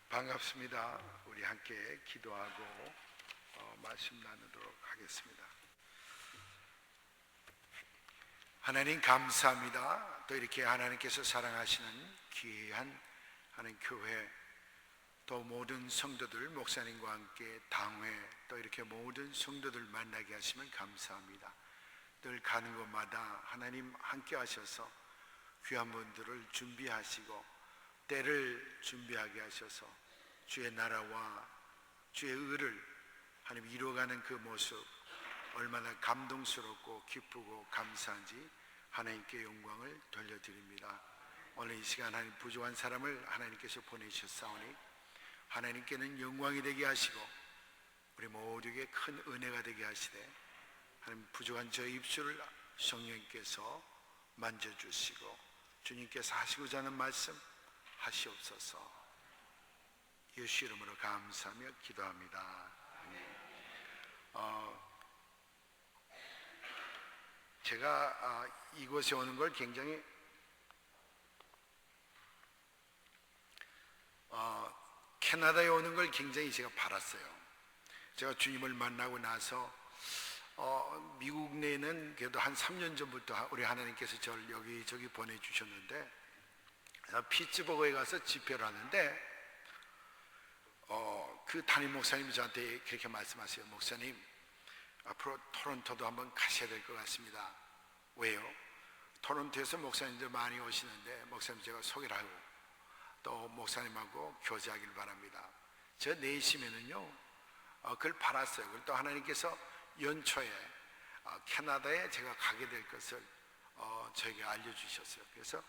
반갑습니다. 우리 함께 기도하고 말씀 나누도록 하겠습니다. 하나님 감사합니다. 또 이렇게 하나님께서 사랑하시는 귀한 하나님 교회, 또 모든 성도들, 목사님과 함께 당회, 또 이렇게 모든 성도들 만나게 하시면 감사합니다. 늘 가는 곳마다 하나님 함께 하셔서 귀한 분들을 준비하시고 때를 준비하게 하셔서 주의 나라와 주의 의를 하나님 이루어가는 그 모습, 얼마나 감동스럽고 기쁘고 감사한지 하나님께 영광을 돌려드립니다. 오늘 이 시간 하나님 부족한 사람을 하나님께서 보내주셨사오니 하나님께는 영광이 되게 하시고 우리 모두에게 큰 은혜가 되게 하시되, 하나님 부족한 저의 입술을 성령께서 만져주시고 주님께서 하시고자 하는 말씀 하시옵소서. 예수 이름으로 감사하며 기도합니다. 제가 이곳에 오는 걸 굉장히 캐나다에 오는 걸 굉장히 제가 바랐어요. 제가 주님을 만나고 나서 미국 내에는 그래도 한 3년 전부터 우리 하나님께서 저를 여기저기 보내주셨는데, 피츠버그에 가서 집회를 하는데 그 담임 목사님이 저한테 그렇게 말씀하세요. 목사님, 앞으로 토론토도 한번 가셔야 될 것 같습니다. 왜요? 토론토에서 목사님들 많이 오시는데 목사님 제가 소개를 하고 또 목사님하고 교제하길 바랍니다. 저 내심에는요 그걸 바랐어요. 그걸 또 하나님께서 연초에 캐나다에 제가 가게 될 것을 저에게 알려주셨어요. 그래서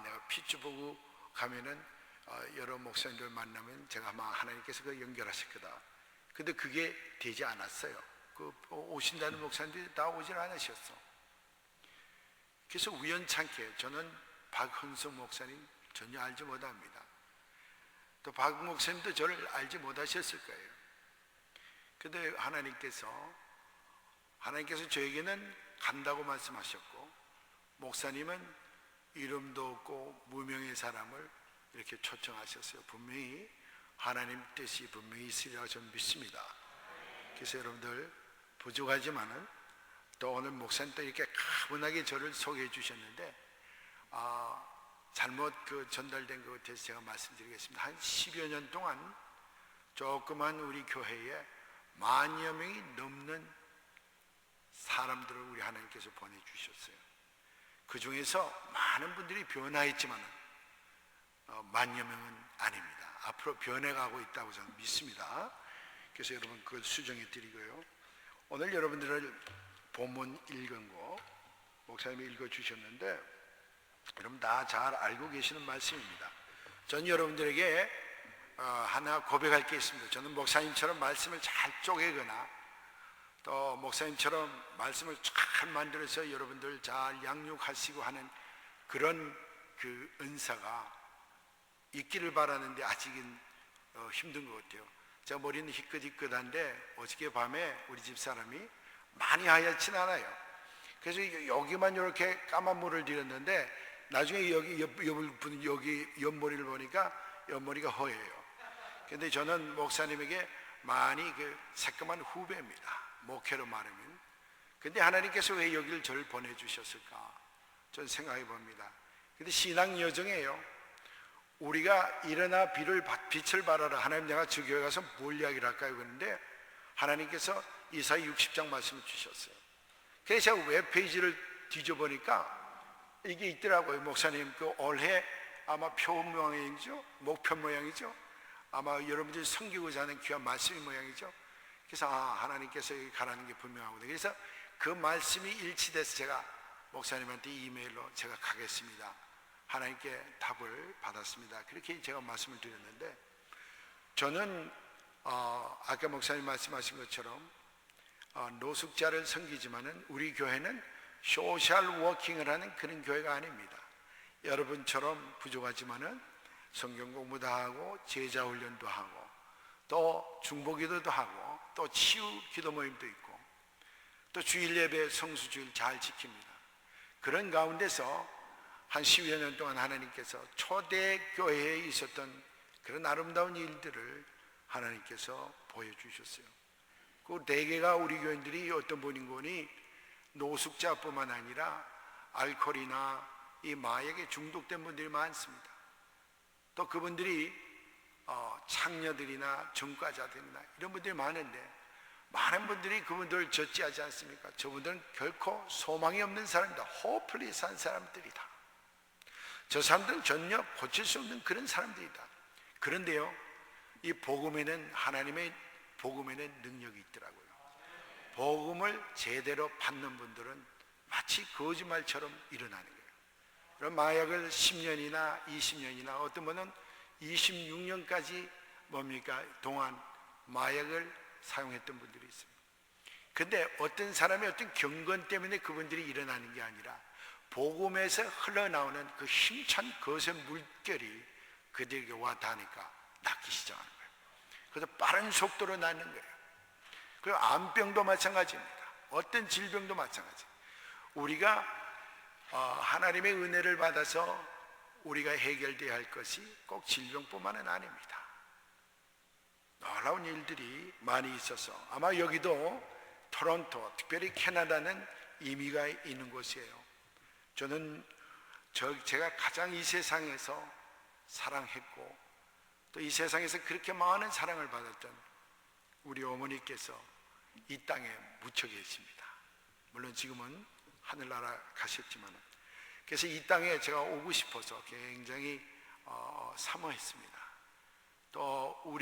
내가 피츠버그 가면은 여러 목사님들 만나면 제가 아마 하나님께서 그 연결하실 거다. 근데 그게 되지 않았어요. 그 오신다는 목사님들이 다 오질 않으셨어. 그래서 우연찮게 저는 박헌성 목사님 전혀 알지 못합니다. 또 박 목사님도 저를 알지 못하셨을 거예요. 근데 하나님께서 저에게는 간다고 말씀하셨고, 목사님은 이름도 없고 무명의 사람을 이렇게 초청하셨어요. 분명히 하나님 뜻이 분명히 있으리라고 저는 믿습니다. 그래서 여러분들 부족하지만은 또 오늘 목사님 또 이렇게 가분하게 저를 소개해 주셨는데 잘못 전달된 것 같아서 제가 말씀드리겠습니다. 한 10여 년 동안 조그만 우리 교회에 만여 명이 넘는 사람들을 우리 하나님께서 보내주셨어요. 그 중에서 많은 분들이 변화했지만 만여 명은 아닙니다. 앞으로 변해가고 있다고 저는 믿습니다. 그래서 여러분 그걸 수정해 드리고요. 오늘 여러분들을 본문 읽은 거 목사님이 읽어주셨는데 여러분 다 잘 알고 계시는 말씀입니다. 전 여러분들에게 하나 고백할 게 있습니다. 저는 목사님처럼 말씀을 잘 쪼개거나 또 목사님처럼 말씀을 잘 만들어서 여러분들 잘 양육하시고 하는 그런 그 은사가 있기를 바라는데 아직은 힘든 것 같아요. 제가 머리는 희끗희끗한데 어저께 밤에 우리 집 사람이 많이 하얗진 않아요. 그래서 여기만 이렇게 까만 물을 들였는데 나중에 여기 옆머리를 보니까 옆머리가 허예요. 근데 저는 목사님에게 많이 그 새까만 후배입니다. 목회로 말하면. 근데 하나님께서 왜 여기를 저를 보내주셨을까? 저는 생각해 봅니다. 근데 신앙 여정이에요. 우리가 일어나 빛을 발하라. 하나님 내가 저 교회 가서 뭘 이야기를 할까요? 그런데 하나님께서 이사야 60장 말씀을 주셨어요. 그래서 제가 웹페이지를 뒤져보니까 이게 있더라고요. 목사님 그 올해 아마 표 모양이죠? 목표 모양이죠? 아마 여러분들이 섬기고자 하는 귀한 말씀의 모양이죠? 그래서 하나님께서 여기 가라는 게 분명하거든요. 그래서 그 말씀이 일치돼서 제가 목사님한테 이메일로 제가 가겠습니다. 하나님께 답을 받았습니다. 그렇게 제가 말씀을 드렸는데, 저는 아까 목사님 말씀하신 것처럼 노숙자를 섬기지만은 우리 교회는 소셜 워킹을 하는 그런 교회가 아닙니다. 여러분처럼 부족하지만은 성경 공부도 하고 제자 훈련도 하고 또 중보기도도 하고 또 치유 기도 모임도 있고 또 주일 예배 성수주일 잘 지킵니다. 그런 가운데서 한 10여 년 동안 하나님께서 초대교회에 있었던 그런 아름다운 일들을 하나님께서 보여주셨어요. 그 대개가 우리 교인들이 어떤 분인 거니 노숙자뿐만 아니라 알코올이나 이 마약에 중독된 분들이 많습니다. 또 그분들이 창녀들이나 전과자들이나 이런 분들이 많은데, 많은 분들이 그분들을 젖지하지 않습니까? 저분들은 결코 소망이 없는 사람이다. 호플리스한 사람들이다. 저 사람들은 전혀 고칠 수 없는 그런 사람들이다. 그런데요, 이 복음에는, 하나님의 복음에는 능력이 있더라고요. 복음을 제대로 받는 분들은 마치 거짓말처럼 일어나는 거예요. 그럼 마약을 10년이나 20년이나 어떤 분은 26년까지 동안 마약을 사용했던 분들이 있습니다. 근데 어떤 사람이 어떤 경건 때문에 그분들이 일어나는 게 아니라 복음에서 흘러나오는 그 힘찬 거센 물결이 그들에게 와 닿으니까 낫기 시작하는 거예요. 그래서 빠른 속도로 낫는 거예요. 그리고 암병도 마찬가지입니다. 어떤 질병도 마찬가지예요. 우리가 하나님의 은혜를 받아서 우리가 해결돼야 할 것이 꼭 질병뿐만은 아닙니다. 놀라운 일들이 많이 있어서 아마 여기도 토론토, 특별히 캐나다는 의미가 있는 곳이에요. 저는 제가 가장 이 세상에서 사랑했고 또 이 세상에서 그렇게 많은 사랑을 받았던 우리 어머니께서 이 땅에 묻혀 계십니다. 물론 지금은 하늘나라 가셨지만, 그래서 이 땅에 제가 오고 싶어서 굉장히 사모했습니다. 또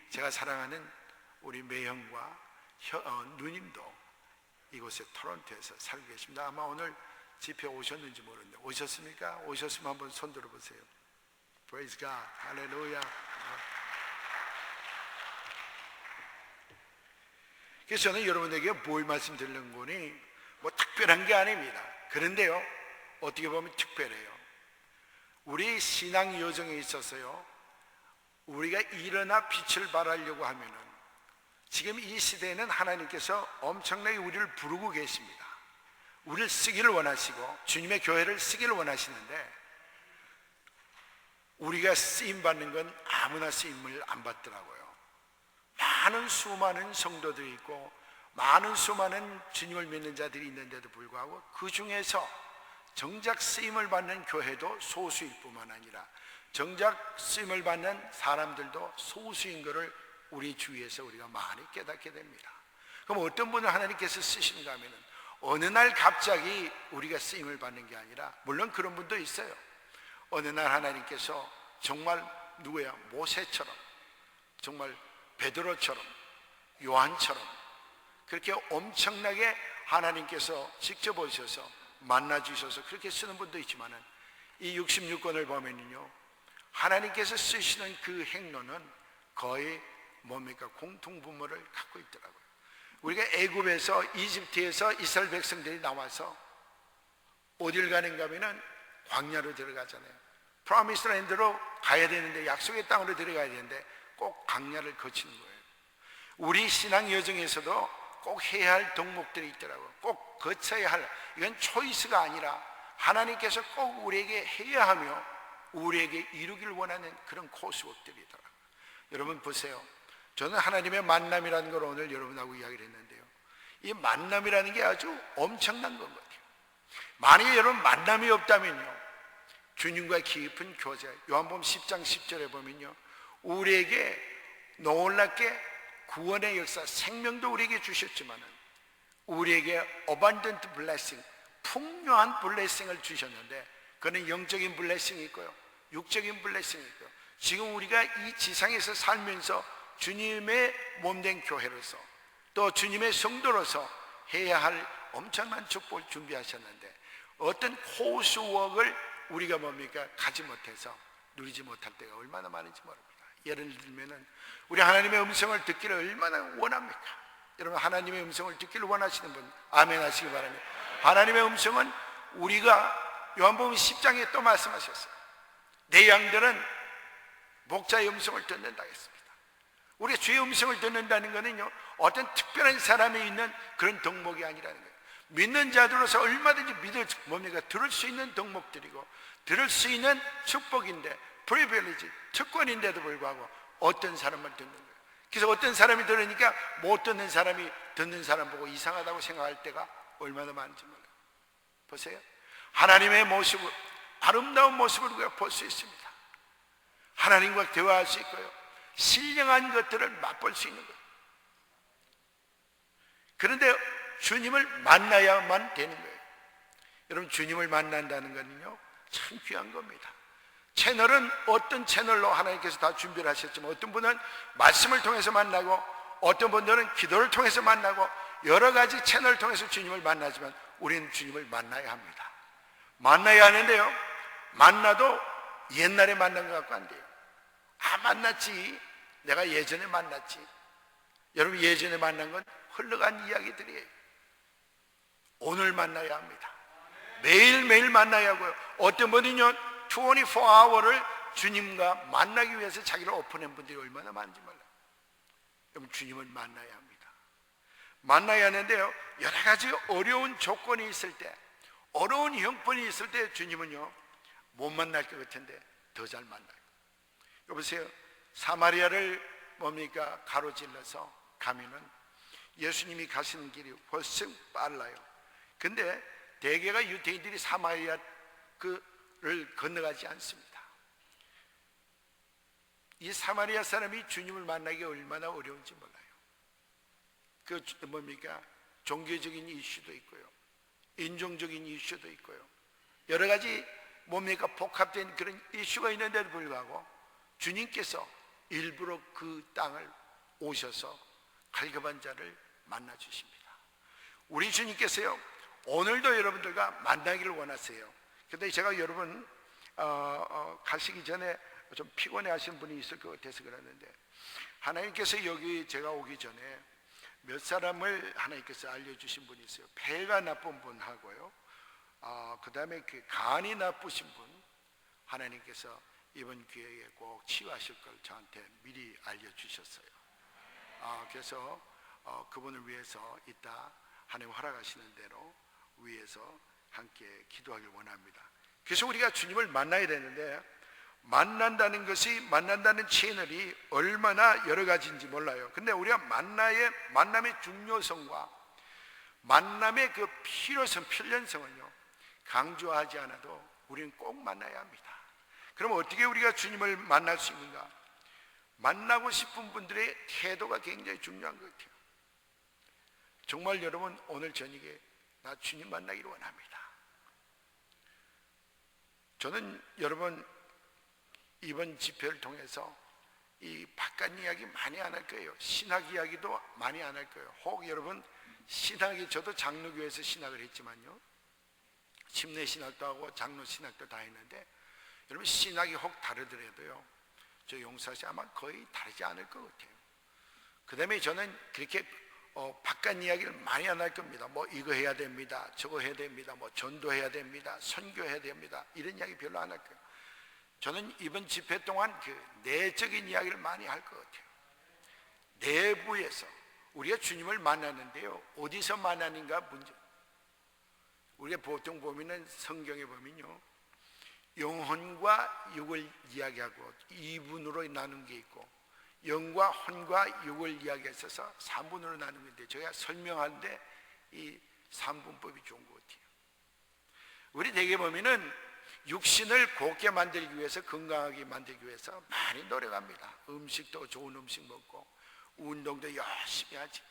제가 사랑하는 우리 매형과 누님도 이곳에 토론토에서 살고 계십니다. 아마 오늘 집회 오셨는지 모르는데 오셨습니까? 오셨으면 한번 손 들어보세요. Praise God, 할렐루야. 그래서 저는 여러분에게 뭘 말씀드리는 거니 뭐 특별한 게 아닙니다. 그런데요, 어떻게 보면 특별해요. 우리 신앙 여정에 있어서요, 우리가 일어나 빛을 발하려고 하면은 지금 이 시대에는 하나님께서 엄청나게 우리를 부르고 계십니다. 우리를 쓰기를 원하시고 주님의 교회를 쓰기를 원하시는데, 우리가 쓰임 받는 건 아무나 쓰임을 안 받더라고요. 많은 수많은 성도들이 있고 많은 수많은 주님을 믿는 자들이 있는데도 불구하고 그 중에서 정작 쓰임을 받는 교회도 소수일 뿐만 아니라 정작 쓰임을 받는 사람들도 소수인 것을 우리 주위에서 우리가 많이 깨닫게 됩니다. 그럼 어떤 분을 하나님께서 쓰시는가 하면은 어느 날 갑자기 우리가 쓰임을 받는 게 아니라, 물론 그런 분도 있어요. 어느 날 하나님께서 정말 누구야? 모세처럼, 정말 베드로처럼, 요한처럼 그렇게 엄청나게 하나님께서 직접 오셔서 만나 주셔서 그렇게 쓰는 분도 있지만은, 이 66권을 보면요, 하나님께서 쓰시는 그 행로는 거의 공통분모를 갖고 있더라고요. 우리가 애굽에서, 이집트에서 이스라엘 백성들이 나와서 어딜 가는가 하면은 광야로 들어가잖아요. 프로미스 랜드로 가야 되는데, 약속의 땅으로 들어가야 되는데 꼭 광야를 거치는 거예요. 우리 신앙 여정에서도 꼭 해야 할 덕목들이 있더라고요. 꼭 거쳐야 할, 이건 초이스가 아니라 하나님께서 꼭 우리에게 해야 하며 우리에게 이루기를 원하는 그런 코스웍들이더라고요. 여러분 보세요. 저는 하나님의 만남이라는 걸 오늘 여러분하고 이야기를 했는데요, 이 만남이라는 게 아주 엄청난 것 같아요. 만약에 여러분 만남이 없다면요, 주님과 깊은 교제, 요한복음 10장 10절에 보면요, 우리에게 놀랍게 구원의 역사, 생명도 우리에게 주셨지만 우리에게 abundant blessing, 풍요한 블레싱을 주셨는데, 그는 영적인 블레싱이 있고요, 육적인 블레싱이 있고요. 지금 우리가 이 지상에서 살면서 주님의 몸된 교회로서 또 주님의 성도로서 해야 할 엄청난 축복을 준비하셨는데, 어떤 코스웍을 우리가 가지 못해서 누리지 못할 때가 얼마나 많은지 모릅니다. 예를 들면은 우리 하나님의 음성을 듣기를 얼마나 원합니까? 여러분, 하나님의 음성을 듣기를 원하시는 분 아멘 하시기 바랍니다. 하나님의 음성은 우리가 요한복음 10장에 또 말씀하셨어요. 내 양들은 목자의 음성을 듣는다 했습니다. 우리가 주의 음성을 듣는다는 것은요, 어떤 특별한 사람이 있는 그런 덕목이 아니라는 거예요. 믿는 자들로서 얼마든지 들을 수 있는 덕목들이고 들을 수 있는 축복인데, 프리빌리지, 특권인데도 불구하고 어떤 사람만 듣는 거예요. 그래서 어떤 사람이 들으니까 못 듣는 사람이 듣는 사람 보고 이상하다고 생각할 때가 얼마나 많은지 몰라요. 보세요. 하나님의 모습을, 아름다운 모습을 우리가 볼 수 있습니다. 하나님과 대화할 수 있고요, 신령한 것들을 맛볼 수 있는 거예요. 그런데 주님을 만나야만 되는 거예요. 여러분, 주님을 만난다는 것은요 참 귀한 겁니다. 채널은 어떤 채널로 하나님께서 다 준비를 하셨지만, 어떤 분은 말씀을 통해서 만나고, 어떤 분들은 기도를 통해서 만나고, 여러 가지 채널을 통해서 주님을 만나지만 우리는 주님을 만나야 합니다. 만나야 하는데요, 만나도 옛날에 만난 것 같고 안 돼요. 만났지, 내가 예전에 만났지. 여러분, 예전에 만난 건 흘러간 이야기들이에요. 오늘 만나야 합니다. 매일매일 만나야 하고요. 어떤 분은요 24hour를 주님과 만나기 위해서 자기를 오픈한 분들이 얼마나 많은지 몰라요. 여러분, 주님을 만나야 합니다. 만나야 하는데요, 여러 가지 어려운 조건이 있을 때, 어려운 형편이 있을 때 주님은요 못 만날 것 같은데 더 잘 만나요. 여보세요, 사마리아를 뭡니까 가로질러서 가면은 예수님이 가시는 길이 훨씬 빨라요. 근데 대개가 유대인들이 사마리아를 건너가지 않습니다. 이 사마리아 사람이 주님을 만나기 얼마나 어려운지 몰라요. 그 뭡니까 종교적인 이슈도 있고요, 인종적인 이슈도 있고요, 여러 가지 뭡니까 복합된 그런 이슈가 있는데도 불구하고 주님께서 일부러 그 땅을 오셔서 갈급한 자를 만나 주십니다. 우리 주님께서요 오늘도 여러분들과 만나기를 원하세요. 그런데 제가 여러분 가시기 전에 좀 피곤해 하신 분이 있을 것 같아서 그러는데, 하나님께서 여기 제가 오기 전에 몇 사람을 하나님께서 알려주신 분이 있어요. 폐가 나쁜 분하고요, 그 다음에 간이 나쁘신 분, 하나님께서 이번 기회에 꼭 치유하실 걸 저한테 미리 알려주셨어요. 그래서 그분을 위해서 이따 하나님 허락하시는 대로 위에서 함께 기도하길 원합니다. 그래서 우리가 주님을 만나야 되는데, 만난다는 것이, 만난다는 채널이 얼마나 여러 가지인지 몰라요. 근데 우리가 만남의 중요성과 만남의 그 필요성, 필연성을요 강조하지 않아도 우리는 꼭 만나야 합니다. 그럼 어떻게 우리가 주님을 만날 수 있는가? 만나고 싶은 분들의 태도가 굉장히 중요한 것 같아요. 정말 여러분, 오늘 저녁에 나 주님 만나기를 원합니다. 저는 여러분 이번 집회를 통해서 이 바깥 이야기 많이 안 할 거예요. 신학 이야기도 많이 안 할 거예요. 혹 여러분 신학이, 저도 장로교에서 신학을 했지만요, 침례 신학도 하고 장로 신학도 다 했는데, 여러분 신학이 혹 다르더라도요 저 용사씨 아마 거의 다르지 않을 것 같아요. 그 다음에 저는 그렇게 바깥 이야기를 많이 안 할 겁니다. 뭐 이거 해야 됩니다, 저거 해야 됩니다, 뭐 전도해야 됩니다, 선교해야 됩니다, 이런 이야기 별로 안 할 거예요. 저는 이번 집회 동안 그 내적인 이야기를 많이 할 것 같아요. 내부에서 우리가 주님을 만나는데요, 어디서 만나는가 문제. 우리가 보통 보면은 성경에 보면요 영혼과 육을 이야기하고 2분으로 나눈 게 있고, 영과 혼과 육을 이야기해서 3분으로 나누는 건데, 제가 설명하는데 이 3분법이 좋은 것 같아요. 우리 대개 보면은 육신을 곱게 만들기 위해서, 건강하게 만들기 위해서 많이 노력합니다. 음식도 좋은 음식 먹고 운동도 열심히 하지.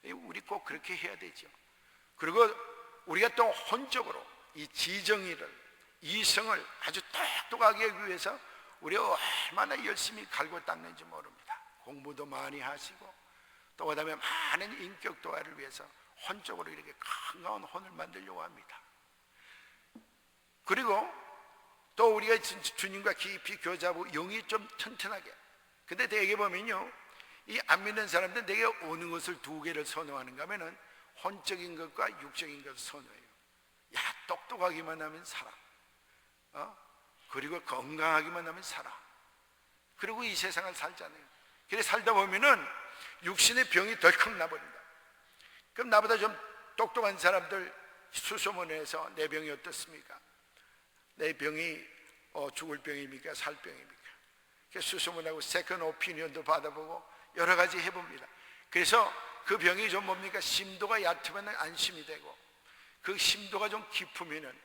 우리 꼭 그렇게 해야 되죠. 그리고 우리가 또 혼적으로 이 지정의를, 이성을 아주 똑똑하게 하기 위해서 우리가 얼마나 열심히 갈고 닦는지 모릅니다. 공부도 많이 하시고, 또 그다음에 많은 인격 도화를 위해서 혼적으로 이렇게 건강한 혼을 만들려고 합니다. 그리고 또 우리가 주님과 깊이 교제하고 영이 좀 튼튼하게. 근데 대개 보면요 이 안 믿는 사람들은 되게 어느 것을 두 개를 선호하는가 하면은 혼적인 것과 육적인 것을 선호해요. 야, 똑똑하기만 하면 살아. 그리고 건강하기만 하면 살아. 그리고 이 세상을 살잖아요. 그래 살다 보면은 육신의 병이 덜컥 나버린다. 그럼 나보다 좀 똑똑한 사람들 수소문해서 내 병이 어떻습니까? 내 병이 죽을 병입니까? 살 병입니까? 수소문하고 세컨 오피니언도 받아보고 여러 가지 해봅니다. 그래서 그 병이 좀 뭡니까? 심도가 얕으면 안심이 되고, 그 심도가 좀 깊으면은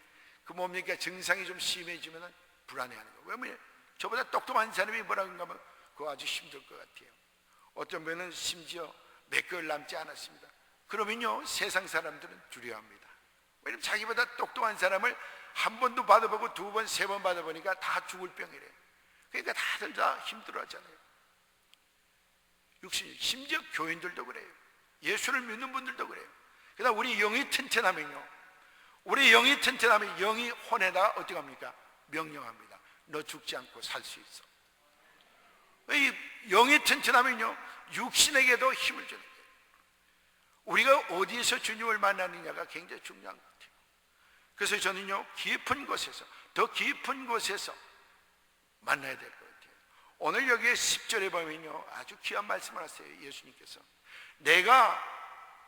그 뭡니까? 증상이 좀 심해지면은 불안해하는 거예요. 왜냐면 저보다 똑똑한 사람이 뭐라고 하면 그거 아주 힘들 것 같아요. 어떤 분은 심지어 몇 개월 남지 않았습니다. 그러면요, 세상 사람들은 두려워합니다. 왜냐면 자기보다 똑똑한 사람을 한 번도 받아보고 두 번, 세 번 받아보니까 다 죽을 병이래요. 그러니까 다들 다 힘들어하잖아요. 육신, 심지어 교인들도 그래요. 예수를 믿는 분들도 그래요. 그러나 우리 영이 튼튼하면요, 우리 영이 튼튼하면 영이 혼에다가 어떻게 합니까? 명령합니다. 너 죽지 않고 살 수 있어. 이 영이 튼튼하면요, 육신에게도 힘을 주는 거예요. 우리가 어디에서 주님을 만나느냐가 굉장히 중요한 것 같아요. 그래서 저는요, 깊은 곳에서, 더 깊은 곳에서 만나야 될 것 같아요. 오늘 여기에 10절에 보면요, 아주 귀한 말씀을 하세요. 예수님께서 내가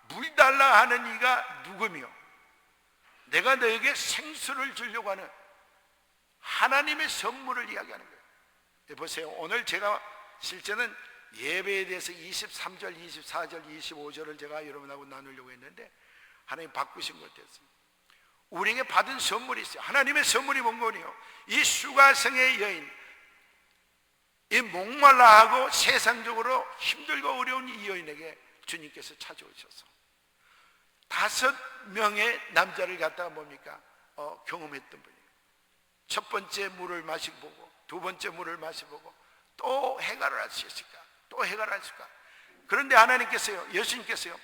물 달라 하는 이가 누구며 내가 너에게 생수를 주려고 하는 하나님의 선물을 이야기하는 거예요. 보세요. 오늘 제가 실제는 예배에 대해서 23절, 24절, 25절을 제가 여러분하고 나누려고 했는데 하나님 바꾸신 것 같았습니다. 우리에게 받은 선물이 있어요. 하나님의 선물이 뭔거요? 이 수가성의 여인, 이 목말라하고 세상적으로 힘들고 어려운 이 여인에게 주님께서 찾아오셔서 5명의 남자를 갖다가 뭡니까? 경험했던 분이에요. 첫 번째 물을 마시고 두 번째 물을 마셔보고 또 해결을 할 수 있을까? 또 해결할 수 있을까? 그런데 하나님께서요, 예수님께서요,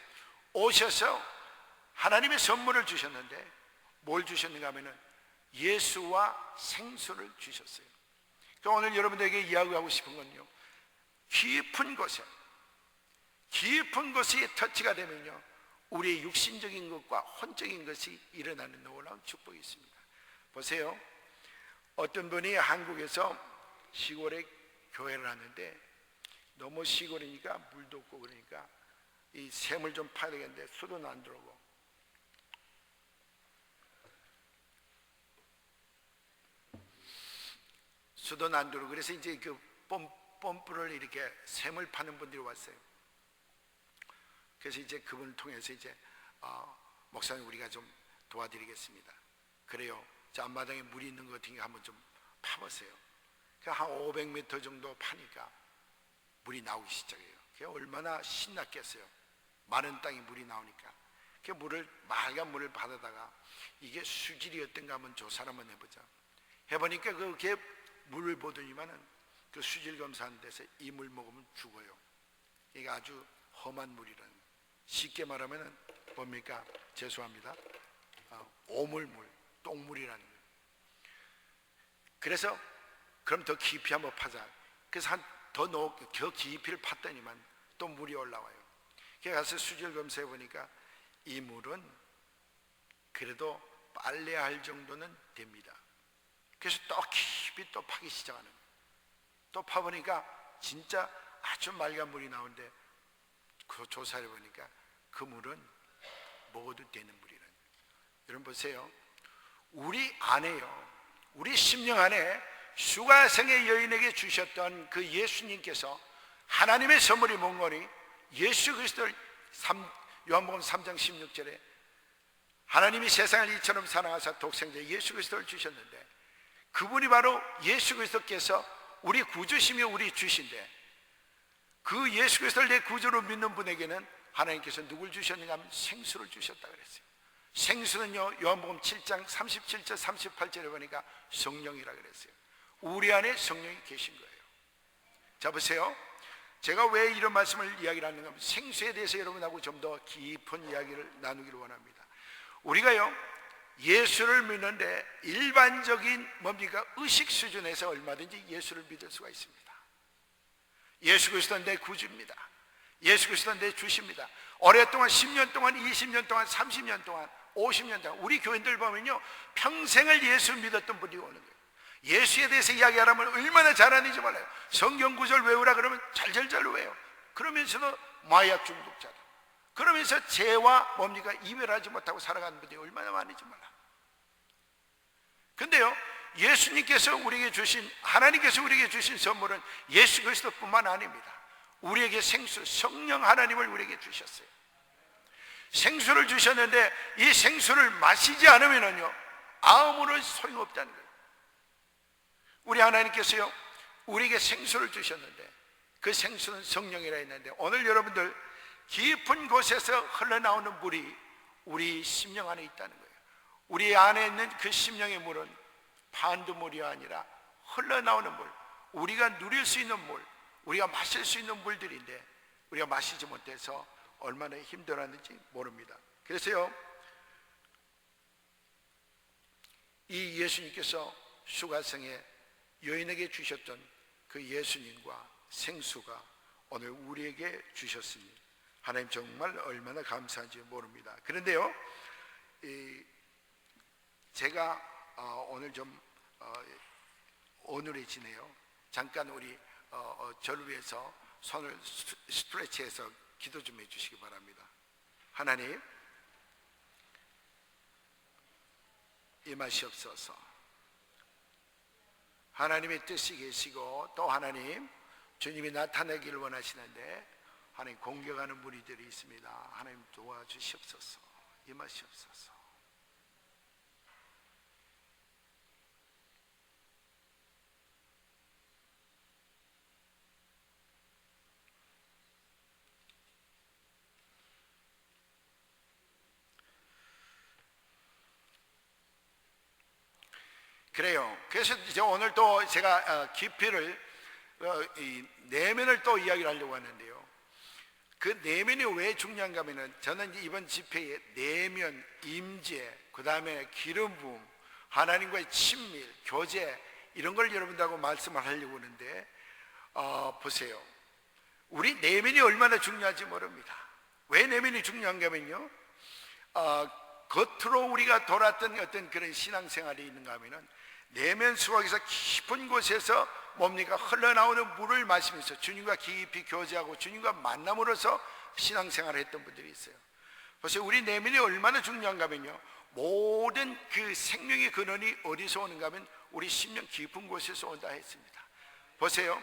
오셔서 하나님의 선물을 주셨는데 뭘 주셨는가 하면은 예수와 생수를 주셨어요. 그러니까 오늘 여러분들에게 이야기하고 싶은 건요, 깊은 곳이 터치가 되면요, 우리의 육신적인 것과 혼적인 것이 일어나는 놀라운 축복이 있습니다. 보세요. 어떤 분이 한국에서 시골에 교회를 하는데 너무 시골이니까 물도 없고 그러니까 이 샘을 좀 파야 되겠는데 수도는 안 들어오고, 수도는 안 들어오고, 그래서 이제 그 펌프를 이렇게 샘을 파는 분들이 왔어요. 그래서 이제 그분을 통해서 이제 목사님 우리가 좀 도와드리겠습니다. 그래요. 자, 앞마당에 물이 있는 것 같으니까 한번 좀 파보세요. 한 500m 정도 파니까 물이 나오기 시작해요. 그게 얼마나 신났겠어요. 마른 땅에 물이 나오니까. 그 물을, 맑은 물을 받아다가 이게 수질이었던가 한번 조사를 한번 해보자. 해보니까 그게 물을 보더니만은 그 수질 검사하는 데서 이 물 먹으면 죽어요. 이게 아주 험한 물이라는, 쉽게 말하면은 뭡니까? 죄송합니다. 오물물, 똥물이라는 거예요. 그래서 그럼 더 깊이 한번 파자. 그래서 더 깊이를 팠더니만 또 물이 올라와요. 그래서 가서 수질 검사해 보니까 이 물은 그래도 빨래할 정도는 됩니다. 그래서 또 깊이 또 파기 시작하는 거예요. 또 파보니까 진짜 아주 맑은 물이 나오는데 그 조사해 보니까 그 물은 먹어도 되는 물이라는 거예요. 여러분 보세요. 우리 안에요, 우리 심령 안에 수가성의 여인에게 주셨던 그 예수님께서 하나님의 선물이 뭔거니? 예수 그리스도를, 요한복음 3장 16절에 하나님이 세상을 이처럼 사랑하사 독생자 예수 그리스도를 주셨는데, 그분이 바로 예수 그리스도께서 우리 구주시며 우리 주신데, 그 예수 그리스도를 내 구주로 믿는 분에게는 하나님께서 누굴 주셨는가 하면 생수를 주셨다 그랬어요. 생수는요, 요한복음 7장 37절 38절에 보니까 성령이라 그랬어요. 우리 안에 성령이 계신 거예요. 자 보세요. 제가 왜 이런 말씀을 이야기를 하는가 하면 생수에 대해서 여러분하고 좀 더 깊은 이야기를 나누기를 원합니다. 우리가요, 예수를 믿는데 일반적인 뭡니까? 의식 수준에서 얼마든지 예수를 믿을 수가 있습니다. 예수 그리스도는 내 구주입니다. 예수 그리스도는 내 주십니다. 오랫동안 10년 동안, 20년 동안, 30년 동안, 50년 동안 우리 교인들 보면요, 평생을 예수 믿었던 분이 오는 거예요. 예수에 대해서 이야기하라면 얼마나 잘하는지 몰라요. 성경 구절 외우라 그러면 잘잘잘 외워요. 그러면서도 마약 중독자다. 그러면서 죄와 뭡니까? 이별하지 못하고 살아가는 분들이 얼마나 많은지 몰라. 근데요, 예수님께서 우리에게 주신, 하나님께서 우리에게 주신 선물은 예수 그리스도뿐만 아닙니다. 우리에게 생수, 성령 하나님을 우리에게 주셨어요. 생수를 주셨는데 이 생수를 마시지 않으면요 아무런 소용없다는 거예요. 우리 하나님께서요 우리에게 생수를 주셨는데 그 생수는 성령이라 했는데, 오늘 여러분들 깊은 곳에서 흘러나오는 물이 우리 심령 안에 있다는 거예요. 우리 안에 있는 그 심령의 물은 판두물이 아니라 흘러나오는 물, 우리가 누릴 수 있는 물, 우리가 마실 수 있는 물들인데 우리가 마시지 못해서 얼마나 힘들었는지 모릅니다. 그래서요 이 예수님께서 수가성에 여인에게 주셨던 그 예수님과 생수가 오늘 우리에게 주셨으니 하나님 정말 얼마나 감사한지 모릅니다. 그런데요 제가 오늘 좀 오늘해지네요. 잠깐 우리 저를 위해서 손을 스트레치해서 기도 좀 해주시기 바랍니다. 하나님 임하시옵소서. 하나님의 뜻이 계시고 또 하나님 주님이 나타나기를 원하시는데 하나님 공격하는 무리들이 있습니다. 하나님 도와주시옵소서. 임하시옵소서. 그래요. 그래서 이제 오늘 또 제가 깊이를 이 내면을 또 이야기를 하려고 하는데요. 그 내면이 왜 중요한가 하면은 저는 이번 집회에 내면, 임재, 그 다음에 기름 부음, 하나님과의 친밀, 교제 이런 걸 여러분들하고 말씀을 하려고 하는데 보세요. 우리 내면이 얼마나 중요한지 모릅니다. 왜 내면이 중요한가 하면요 겉으로 우리가 돌았던 어떤 그런 신앙생활이 있는가 하면은 내면 수학에서 깊은 곳에서 뭡니까? 흘러나오는 물을 마시면서 주님과 깊이 교제하고 주님과 만남으로써 신앙생활을 했던 분들이 있어요. 그래서 우리 내면이 얼마나 중요한가 하면요 모든 그 생명의 근원이 어디서 오는가 하면 우리 심령 깊은 곳에서 온다 했습니다. 보세요.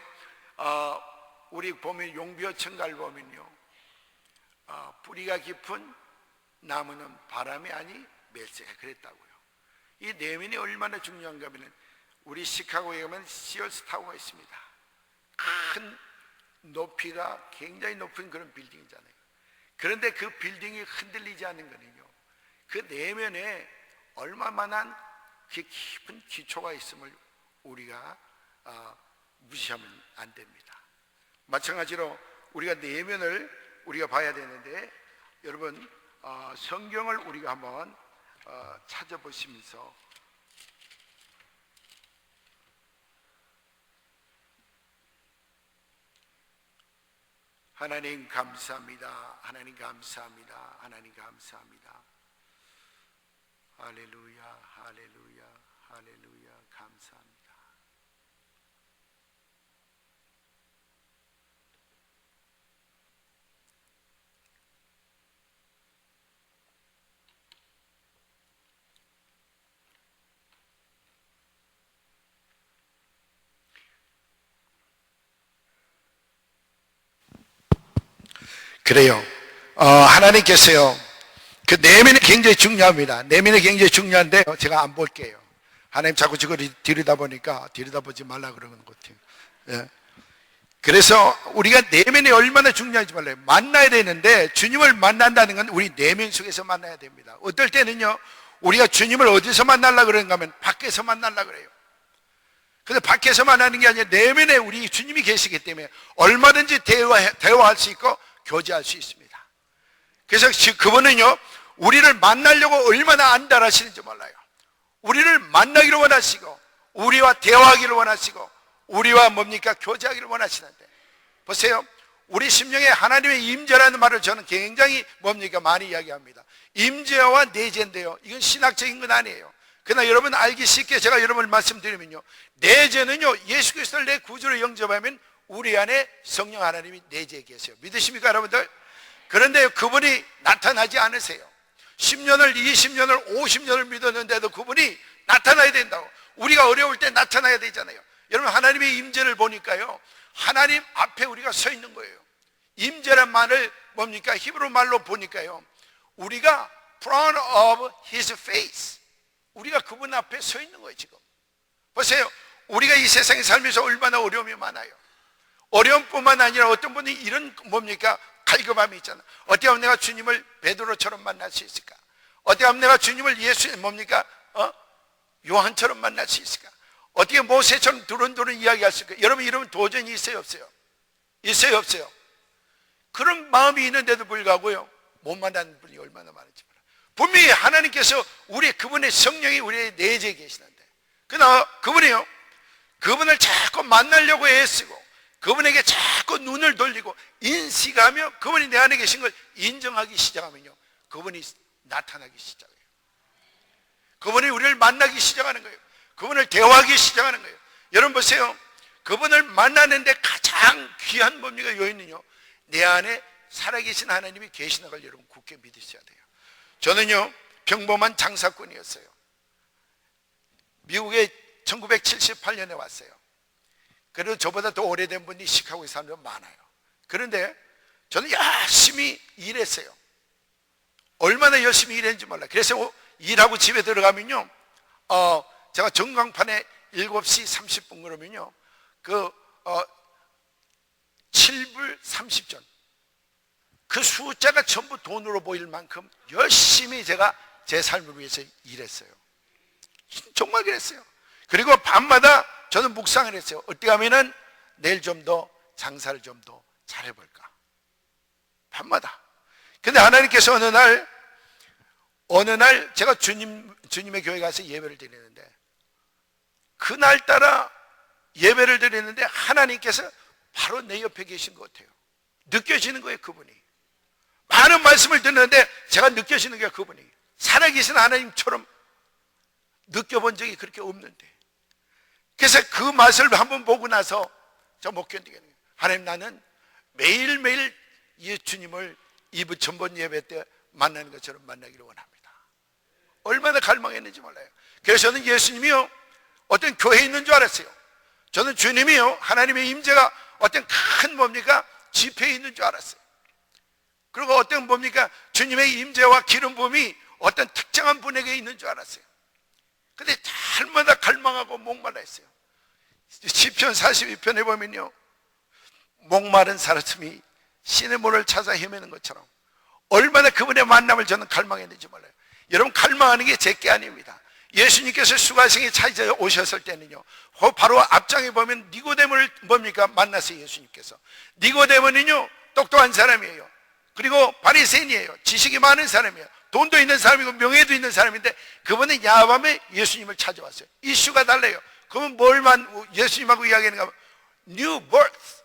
우리 보면 용비어 청가를 보면요 뿌리가 깊은 나무는 바람이 아니 멜세가 그랬다고요. 이 내면이 얼마나 중요한가 하면 우리 시카고에 가면 시어스 타워가 있습니다. 큰 높이가 굉장히 높은 그런 빌딩이잖아요. 그런데 그 빌딩이 흔들리지 않는 거는요 그 내면에 얼마만한 그 깊은 기초가 있음을 우리가 무시하면 안 됩니다. 마찬가지로 우리가 내면을 우리가 봐야 되는데 여러분 성경을 우리가 한번 찾아보시면서 하나님 감사합니다. 하나님 감사합니다. 하나님 감사합니다. 할렐루야, 할렐루야, 할렐루야, 감사합니다. 그래요. 하나님께서요 그 내면이 굉장히 중요합니다. 내면이 굉장히 중요한데 제가 안 볼게요. 하나님 자꾸 저걸 들여다보니까 들여다보지 말라 그러는 것 같아요. 예. 그래서 우리가 내면이 얼마나 중요한지 몰라요. 만나야 되는데 주님을 만난다는 건 우리 내면 속에서 만나야 됩니다. 어떨 때는요 우리가 주님을 어디서 만나려고 그러는가 하면 밖에서 만나려고 그래요. 근데 밖에서 만나는 게 아니라 내면에 우리 주님이 계시기 때문에 얼마든지 대화할 수 있고 교제할 수 있습니다. 그래서 그분은요 우리를 만나려고 얼마나 안달하시는지 몰라요. 우리를 만나기를 원하시고 우리와 대화하기를 원하시고 우리와 뭡니까? 교제하기를 원하시는데 보세요. 우리 심령에 하나님의 임재라는 말을 저는 굉장히 뭡니까? 많이 이야기합니다. 임재와 내재인데요 이건 신학적인 건 아니에요. 그러나 여러분 알기 쉽게 제가 여러분을 말씀드리면요 내재는요 예수 그리스도를 내 구주로 영접하면 우리 안에 성령 하나님이 내재해 계세요. 믿으십니까 여러분들? 그런데 그분이 나타나지 않으세요. 10년을 20년을 50년을 믿었는데도 그분이 나타나야 된다고. 우리가 어려울 때 나타나야 되잖아요. 여러분, 하나님의 임재를 보니까요, 하나님 앞에 우리가 서 있는 거예요. 임재란 말을 뭡니까? 히브리 말로 보니까요, 우리가 front of his face, 우리가 그분 앞에 서 있는 거예요. 지금 보세요. 우리가 이 세상에 살면서 얼마나 어려움이 많아요. 어려움뿐만 아니라 어떤 분이 이런 뭡니까? 갈급함이 있잖아. 어떻게 하면 내가 주님을 베드로처럼 만날 수 있을까? 어떻게 하면 내가 주님을 예수 뭡니까? 요한처럼 만날 수 있을까? 어떻게 모세처럼 두런두런 이야기할 수 있을까? 여러분, 이러면 도전이 있어요, 없어요? 있어요, 없어요? 그런 마음이 있는데도 불구하고요, 못 만나는 분이 얼마나 많은지 몰라요. 분명히 하나님께서 그분의 성령이 우리의 내재에 계시는데, 그러나 그분이요, 그분을 자꾸 만나려고 애쓰고 그분에게 자꾸 눈을 돌리고 인식하며 그분이 내 안에 계신 걸 인정하기 시작하면요, 그분이 나타나기 시작해요. 그분이 우리를 만나기 시작하는 거예요. 그분을 대화하기 시작하는 거예요. 여러분 보세요. 그분을 만나는데 가장 귀한 뭡니까? 요인은요, 내 안에 살아계신 하나님이 계시는 걸 여러분 굳게 믿으셔야 돼요. 저는요, 평범한 장사꾼이었어요. 미국에 1978년에 왔어요. 그래도 저보다 더 오래된 분이 시카고에 사는 분 많아요. 그런데 저는 열심히 일했어요. 얼마나 열심히 일했는지 몰라요. 그래서 일하고 집에 들어가면요, 제가 전광판에 7시 30분 그러면요, 7불 30전, 그 숫자가 전부 돈으로 보일 만큼 열심히 제가 제 삶을 위해서 일했어요. 정말 그랬어요. 그리고 밤마다 저는 묵상을 했어요. 어떻게 하면은 내일 좀 더 장사를 좀 더 잘해볼까, 밤마다. 근데 하나님께서 어느 날 제가 주님의 교회 가서 예배를 드리는데, 그날따라 예배를 드리는데 하나님께서 바로 내 옆에 계신 것 같아요. 느껴지는 거예요. 그분이 많은 말씀을 듣는데 제가 느껴지는 게 그분이 살아계신 하나님처럼 느껴본 적이 그렇게 없는데, 그래서 그 맛을 한번 보고 나서 저 못 견디겠네요. 하나님, 나는 매일매일 주님을 전번 예배 때 만나는 것처럼 만나기를 원합니다. 얼마나 갈망했는지 몰라요. 그래서 저는 예수님이요, 어떤 교회에 있는 줄 알았어요. 저는 주님이요, 하나님의 임재가 어떤 큰 뭡니까? 집회에 있는 줄 알았어요. 그리고 어떤 뭡니까? 주님의 임재와 기름 부음이 어떤 특정한 분에게 있는 줄 알았어요. 근데 날마다 갈망하고 목말라 했어요. 시편 42편에 보면요, 목마른 사람이 신의 물을 찾아 헤매는 것처럼 얼마나 그분의 만남을 저는 갈망했는지 몰라요. 여러분, 갈망하는 게 제 게 아닙니다. 예수님께서 수가성에 찾아오셨을 때는요, 바로 앞장에 보면 니고데모를 뭡니까? 만났어요. 예수님께서. 니고데모는요, 똑똑한 사람이에요. 그리고 바리새인이에요. 지식이 많은 사람이에요. 돈도 있는 사람이고 명예도 있는 사람인데, 그분은 야밤에 예수님을 찾아왔어요. 이슈가 달라요. 그러면 예수님하고 이야기하는가? New birth,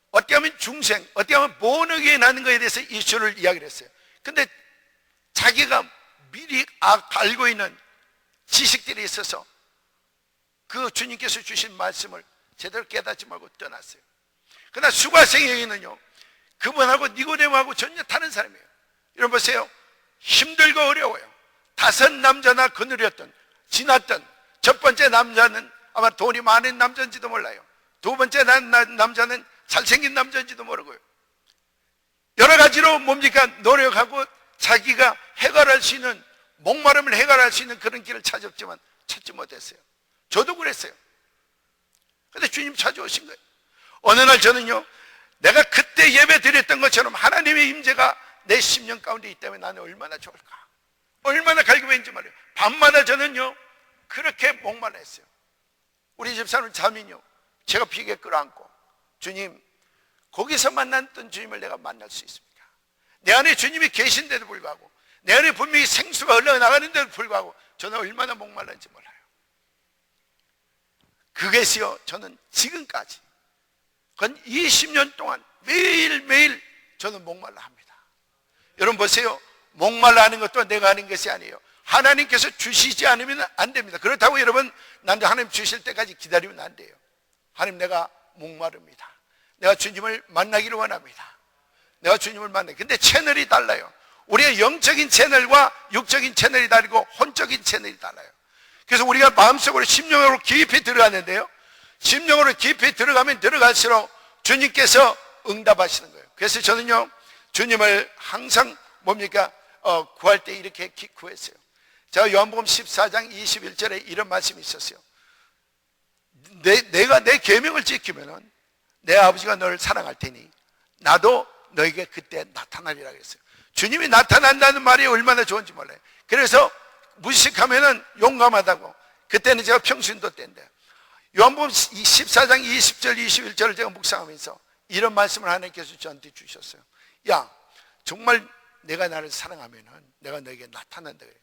어떻게 하면 중생, 어떻게 하면 본어게인 하는 것에 대해서 이슈를 이야기를 했어요. 근데 자기가 미리 알고 있는 지식들이 있어서 그 주님께서 주신 말씀을 제대로 깨닫지 말고 떠났어요. 그러나 수가성의 여인은요, 그분하고 니고데모하고 전혀 다른 사람이에요. 여러분 보세요. 힘들고 어려워요. 5 남자나 거느렸던, 지났던 첫 번째 남자는 아마 돈이 많은 남자인지도 몰라요. 2번째 남자는 잘생긴 남자인지도 모르고요. 여러 가지로 뭡니까? 노력하고 자기가 해결할 수 있는, 목마름을 해결할 수 있는 그런 길을 찾았지만 찾지 못했어요. 저도 그랬어요. 근데 주님 찾아오신 거예요. 어느 날 저는요, 내가 그때 예배 드렸던 것처럼 하나님의 임재가 내 심령 가운데 있다면 나는 얼마나 좋을까, 얼마나 갈급했는지 말이에요. 밤마다 저는요 그렇게 목말라 했어요. 우리 집사람 자민요, 제가 비계 끌어안고, 주님, 거기서 만났던 주님을 내가 만날 수 있습니까? 내 안에 주님이 계신데도 불구하고, 내 안에 분명히 생수가 흘러나가는데도 불구하고 저는 얼마나 목말랐는지 몰라요. 그것이요, 저는 지금까지 건 20년 동안 매일매일 저는 목말라 합니다. 여러분 보세요. 목말라 하는 것도 내가 하는 것이 아니에요. 하나님께서 주시지 않으면 안 됩니다. 그렇다고 여러분, 난 하나님 주실 때까지 기다리면 안 돼요. 하나님, 내가 목마릅니다. 내가 주님을 만나기를 원합니다. 내가 주님을 만나. 근데 채널이 달라요. 우리의 영적인 채널과 육적인 채널이 다르고 혼적인 채널이 달라요. 그래서 우리가 마음속으로 심령으로 깊이 들어갔는데요, 심령으로 깊이 들어가면 들어갈수록 주님께서 응답하시는 거예요. 그래서 저는요, 주님을 항상 뭡니까? 구할 때 이렇게 구했어요. 제가 요한복음 14장 21절에 이런 말씀이 있었어요. 내가 내 계명을 지키면은 내 아버지가 너를 사랑할 테니 나도 너에게 그때 나타나리라 그랬어요. 주님이 나타난다는 말이 얼마나 좋은지 몰라요. 그래서 무식하면은 용감하다고. 그때는 제가 평신도 때인데, 요한복음 14장 20절 21절을 제가 묵상하면서 이런 말씀을 하나님께서 저한테 주셨어요. 야, 정말 내가 나를 사랑하면은 내가 너에게 나타난다 그래요.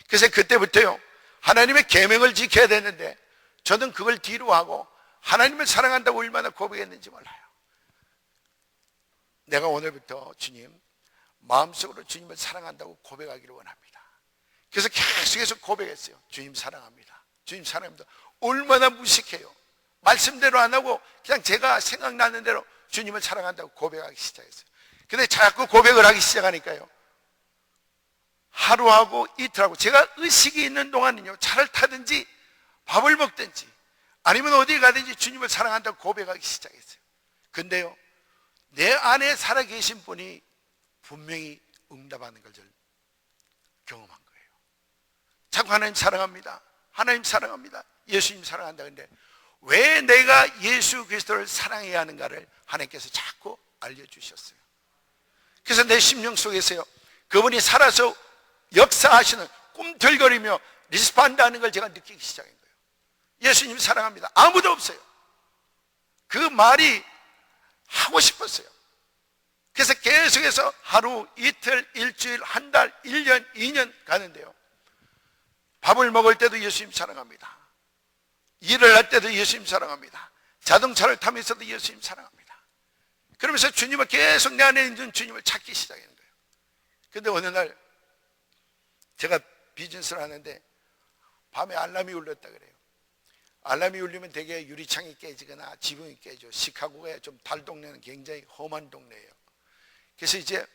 그래서 그때부터요, 하나님의 계명을 지켜야 되는데 저는 그걸 뒤로 하고 하나님을 사랑한다고 얼마나 고백했는지 몰라요. 내가 오늘부터 주님, 마음속으로 주님을 사랑한다고 고백하기를 원합니다. 그래서 계속해서 고백했어요. 주님 사랑합니다. 주님 사랑합니다. 얼마나 무식해요. 말씀대로 안 하고 그냥 제가 생각나는 대로 주님을 사랑한다고 고백하기 시작했어요. 근데 자꾸 고백을 하기 시작하니까요, 하루하고 이틀하고 제가 의식이 있는 동안은요, 차를 타든지 밥을 먹든지 아니면 어디 가든지 주님을 사랑한다고 고백하기 시작했어요. 근데요, 내 안에 살아계신 분이 분명히 응답하는 걸 저는 경험한 거예요. 자꾸 하나님 사랑합니다, 하나님 사랑합니다, 예수님 사랑한다. 근데 왜 내가 예수 그리스도를 사랑해야 하는가를 하나님께서 자꾸 알려주셨어요. 그래서 내 심령 속에서요, 그분이 살아서 역사하시는, 꿈틀거리며 리스폰드하는 걸 제가 느끼기 시작한 거예요. 예수님 사랑합니다. 아무도 없어요. 그 말이 하고 싶었어요. 그래서 계속해서 하루, 이틀, 일주일, 한 달, 1년, 2년 가는데요, 밥을 먹을 때도 예수님 사랑합니다. 일을 할 때도 예수님 사랑합니다. 자동차를 타면서도 예수님 사랑합니다. 그러면서 주님을 계속 내 안에 있는 주님을 찾기 시작하는 거예요. 그런데 어느 날 제가 비즈니스를 하는데 밤에 알람이 울렸다 그래요. 알람이 울리면 되게 유리창이 깨지거나 지붕이 깨져. 시카고의 좀 달동네는 굉장히 험한 동네예요. 그래서 이제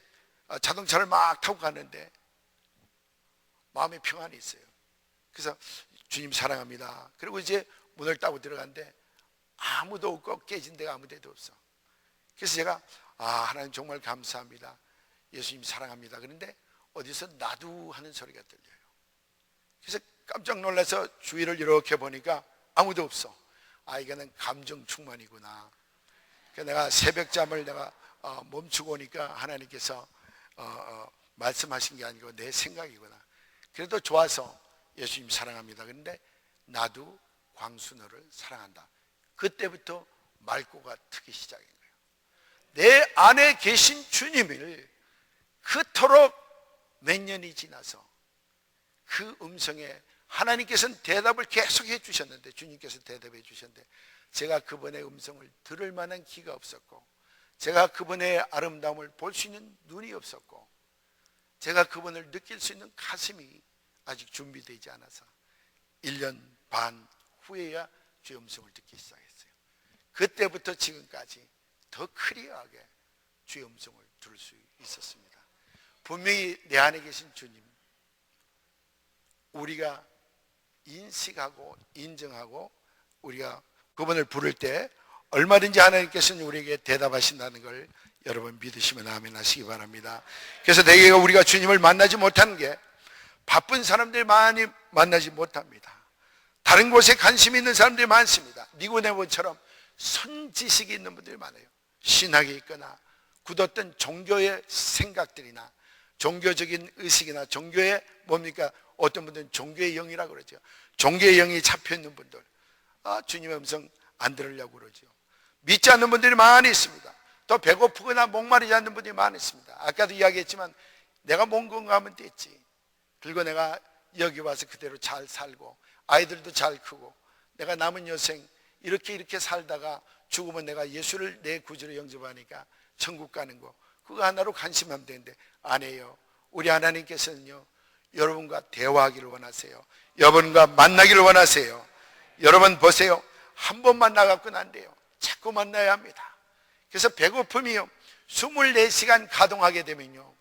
자동차를 막 타고 가는데 마음에 평안이 있어요. 그래서 주님 사랑합니다. 그리고 이제 문을 따고 들어갔는데 아무도 없고 깨진 데가 아무 데도 없어. 그래서 제가 하나님 정말 감사합니다, 예수님 사랑합니다. 그런데 어디서 나도 하는 소리가 들려요. 그래서 깜짝 놀라서 주위를 이렇게 보니까 아무도 없어. 이거는 감정 충만이구나. 그래서 내가 새벽잠을 내가 멈추고 오니까 하나님께서 말씀하신 게 아니고 내 생각이구나. 그래도 좋아서 예수님 사랑합니다. 그런데 나도 광순호를 사랑한다. 그때부터 맑고가 트기 시작한 거예요. 내 안에 계신 주님을 그토록 몇 년이 지나서 그 음성에 하나님께서는 대답을 계속 해주셨는데, 주님께서 대답해 주셨는데 제가 그분의 음성을 들을 만한 귀가 없었고, 제가 그분의 아름다움을 볼 수 있는 눈이 없었고, 제가 그분을 느낄 수 있는 가슴이 아직 준비되지 않아서 1년 반 후에야 주의 음성을 듣기 시작했어요. 그때부터 지금까지 더 클리어하게 주의 음성을 들을 수 있었습니다. 분명히 내 안에 계신 주님, 우리가 인식하고 인정하고 우리가 그분을 부를 때 얼마든지 하나님께서는 우리에게 대답하신다는 걸 여러분 믿으시면 아멘 하시기 바랍니다. 그래서 대개가 우리가 주님을 만나지 못하는 게, 바쁜 사람들이 많이 만나지 못합니다. 다른 곳에 관심 있는 사람들이 많습니다. 니고데모처럼 선지식이 있는 분들이 많아요. 신학이 있거나 굳었던 종교의 생각들이나 종교적인 의식이나 종교의 뭡니까, 어떤 분들은 종교의 영이라고 그러죠. 종교의 영이 잡혀있는 분들, 주님의 음성 안 들으려고 그러죠. 믿지 않는 분들이 많이 있습니다. 또 배고프거나 목마르지 않는 분들이 많이 있습니다. 아까도 이야기했지만 내가 먼 건강하면 됐지, 그리고 내가 여기 와서 그대로 잘 살고 아이들도 잘 크고 내가 남은 여생 이렇게 살다가 죽으면 내가 예수를 내 구주로 영접하니까 천국 가는 거, 그거 하나로 관심하면 되는데 안 해요. 우리 하나님께서는요, 여러분과 대화하기를 원하세요. 여러분과 만나기를 원하세요. 여러분 보세요, 한 번 만나갖고는 안 돼요. 자꾸 만나야 합니다. 그래서 배고픔이요, 24시간 가동하게 되면요,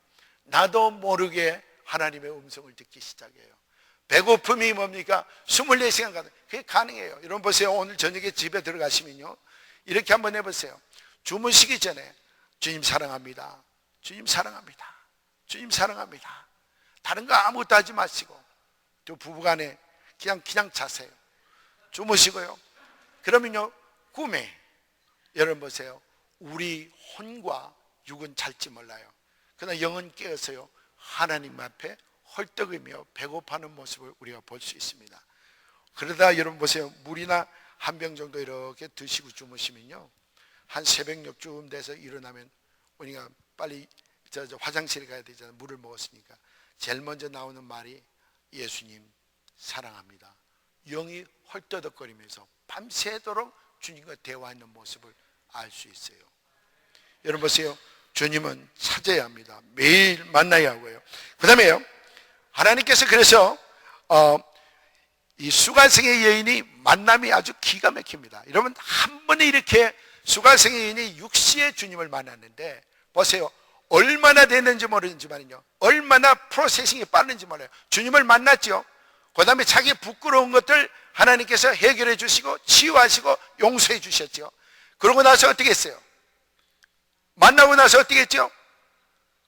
나도 모르게 하나님의 음성을 듣기 시작해요. 배고픔이 뭡니까? 24시간 가득. 그게 가능해요. 여러분 보세요. 오늘 저녁에 집에 들어가시면요, 이렇게 한번 해보세요. 주무시기 전에 주님 사랑합니다, 주님 사랑합니다, 주님 사랑합니다. 다른 거 아무것도 하지 마시고 두 부부간에 그냥 자세요. 주무시고요. 그러면요, 꿈에 여러분 보세요. 우리 혼과 육은 잘지 몰라요. 그러나 영은 깨어서요, 하나님 앞에 헐떡이며 배고파하는 모습을 우리가 볼 수 있습니다. 그러다 여러분 보세요. 물이나 한 병 정도 이렇게 드시고 주무시면요, 한 새벽녘쯤 돼서 일어나면 우리가 빨리 저 화장실에 가야 되잖아요. 물을 먹었으니까. 제일 먼저 나오는 말이 예수님 사랑합니다. 영이 헐떡거리면서 밤새도록 주님과 대화하는 모습을 알 수 있어요. 여러분 보세요. 주님은 찾아야 합니다. 매일 만나야 하고요. 그 다음에요, 하나님께서 그래서 이 수가성의 여인이 만남이 아주 기가 막힙니다. 여러분, 한 번에 이렇게 수가성의 여인이 육시에 주님을 만났는데 보세요. 얼마나 됐는지 모르지만요, 얼마나 프로세싱이 빠른지 몰라요. 주님을 만났죠. 그 다음에 자기 부끄러운 것들 하나님께서 해결해 주시고 치유하시고 용서해 주셨죠. 그러고 나서 어떻게 했어요? 만나고 나서 어떻게 했죠?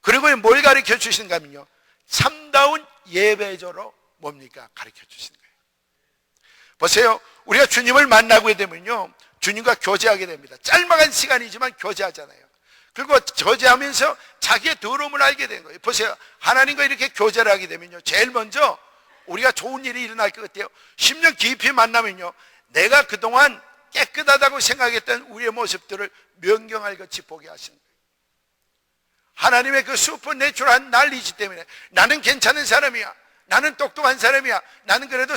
그리고 뭘 가르쳐 주시는가 하면요, 참다운 예배조로 뭡니까? 가르쳐 주시는 거예요. 보세요. 우리가 주님을 만나게 되면요, 주님과 교제하게 됩니다. 짤막한 시간이지만 교제하잖아요. 그리고 교제하면서 자기의 더러움을 알게 되는 거예요. 보세요. 하나님과 이렇게 교제를 하게 되면요, 제일 먼저 우리가 좋은 일이 일어날 것 같아요. 10년 깊이 만나면요, 내가 그동안 깨끗하다고 생각했던 우리의 모습들을 명경할 것이 보게 하시는 거예요. 하나님의 그 슈퍼내추럴한 난리지 때문에 나는 괜찮은 사람이야, 나는 똑똑한 사람이야, 나는 그래도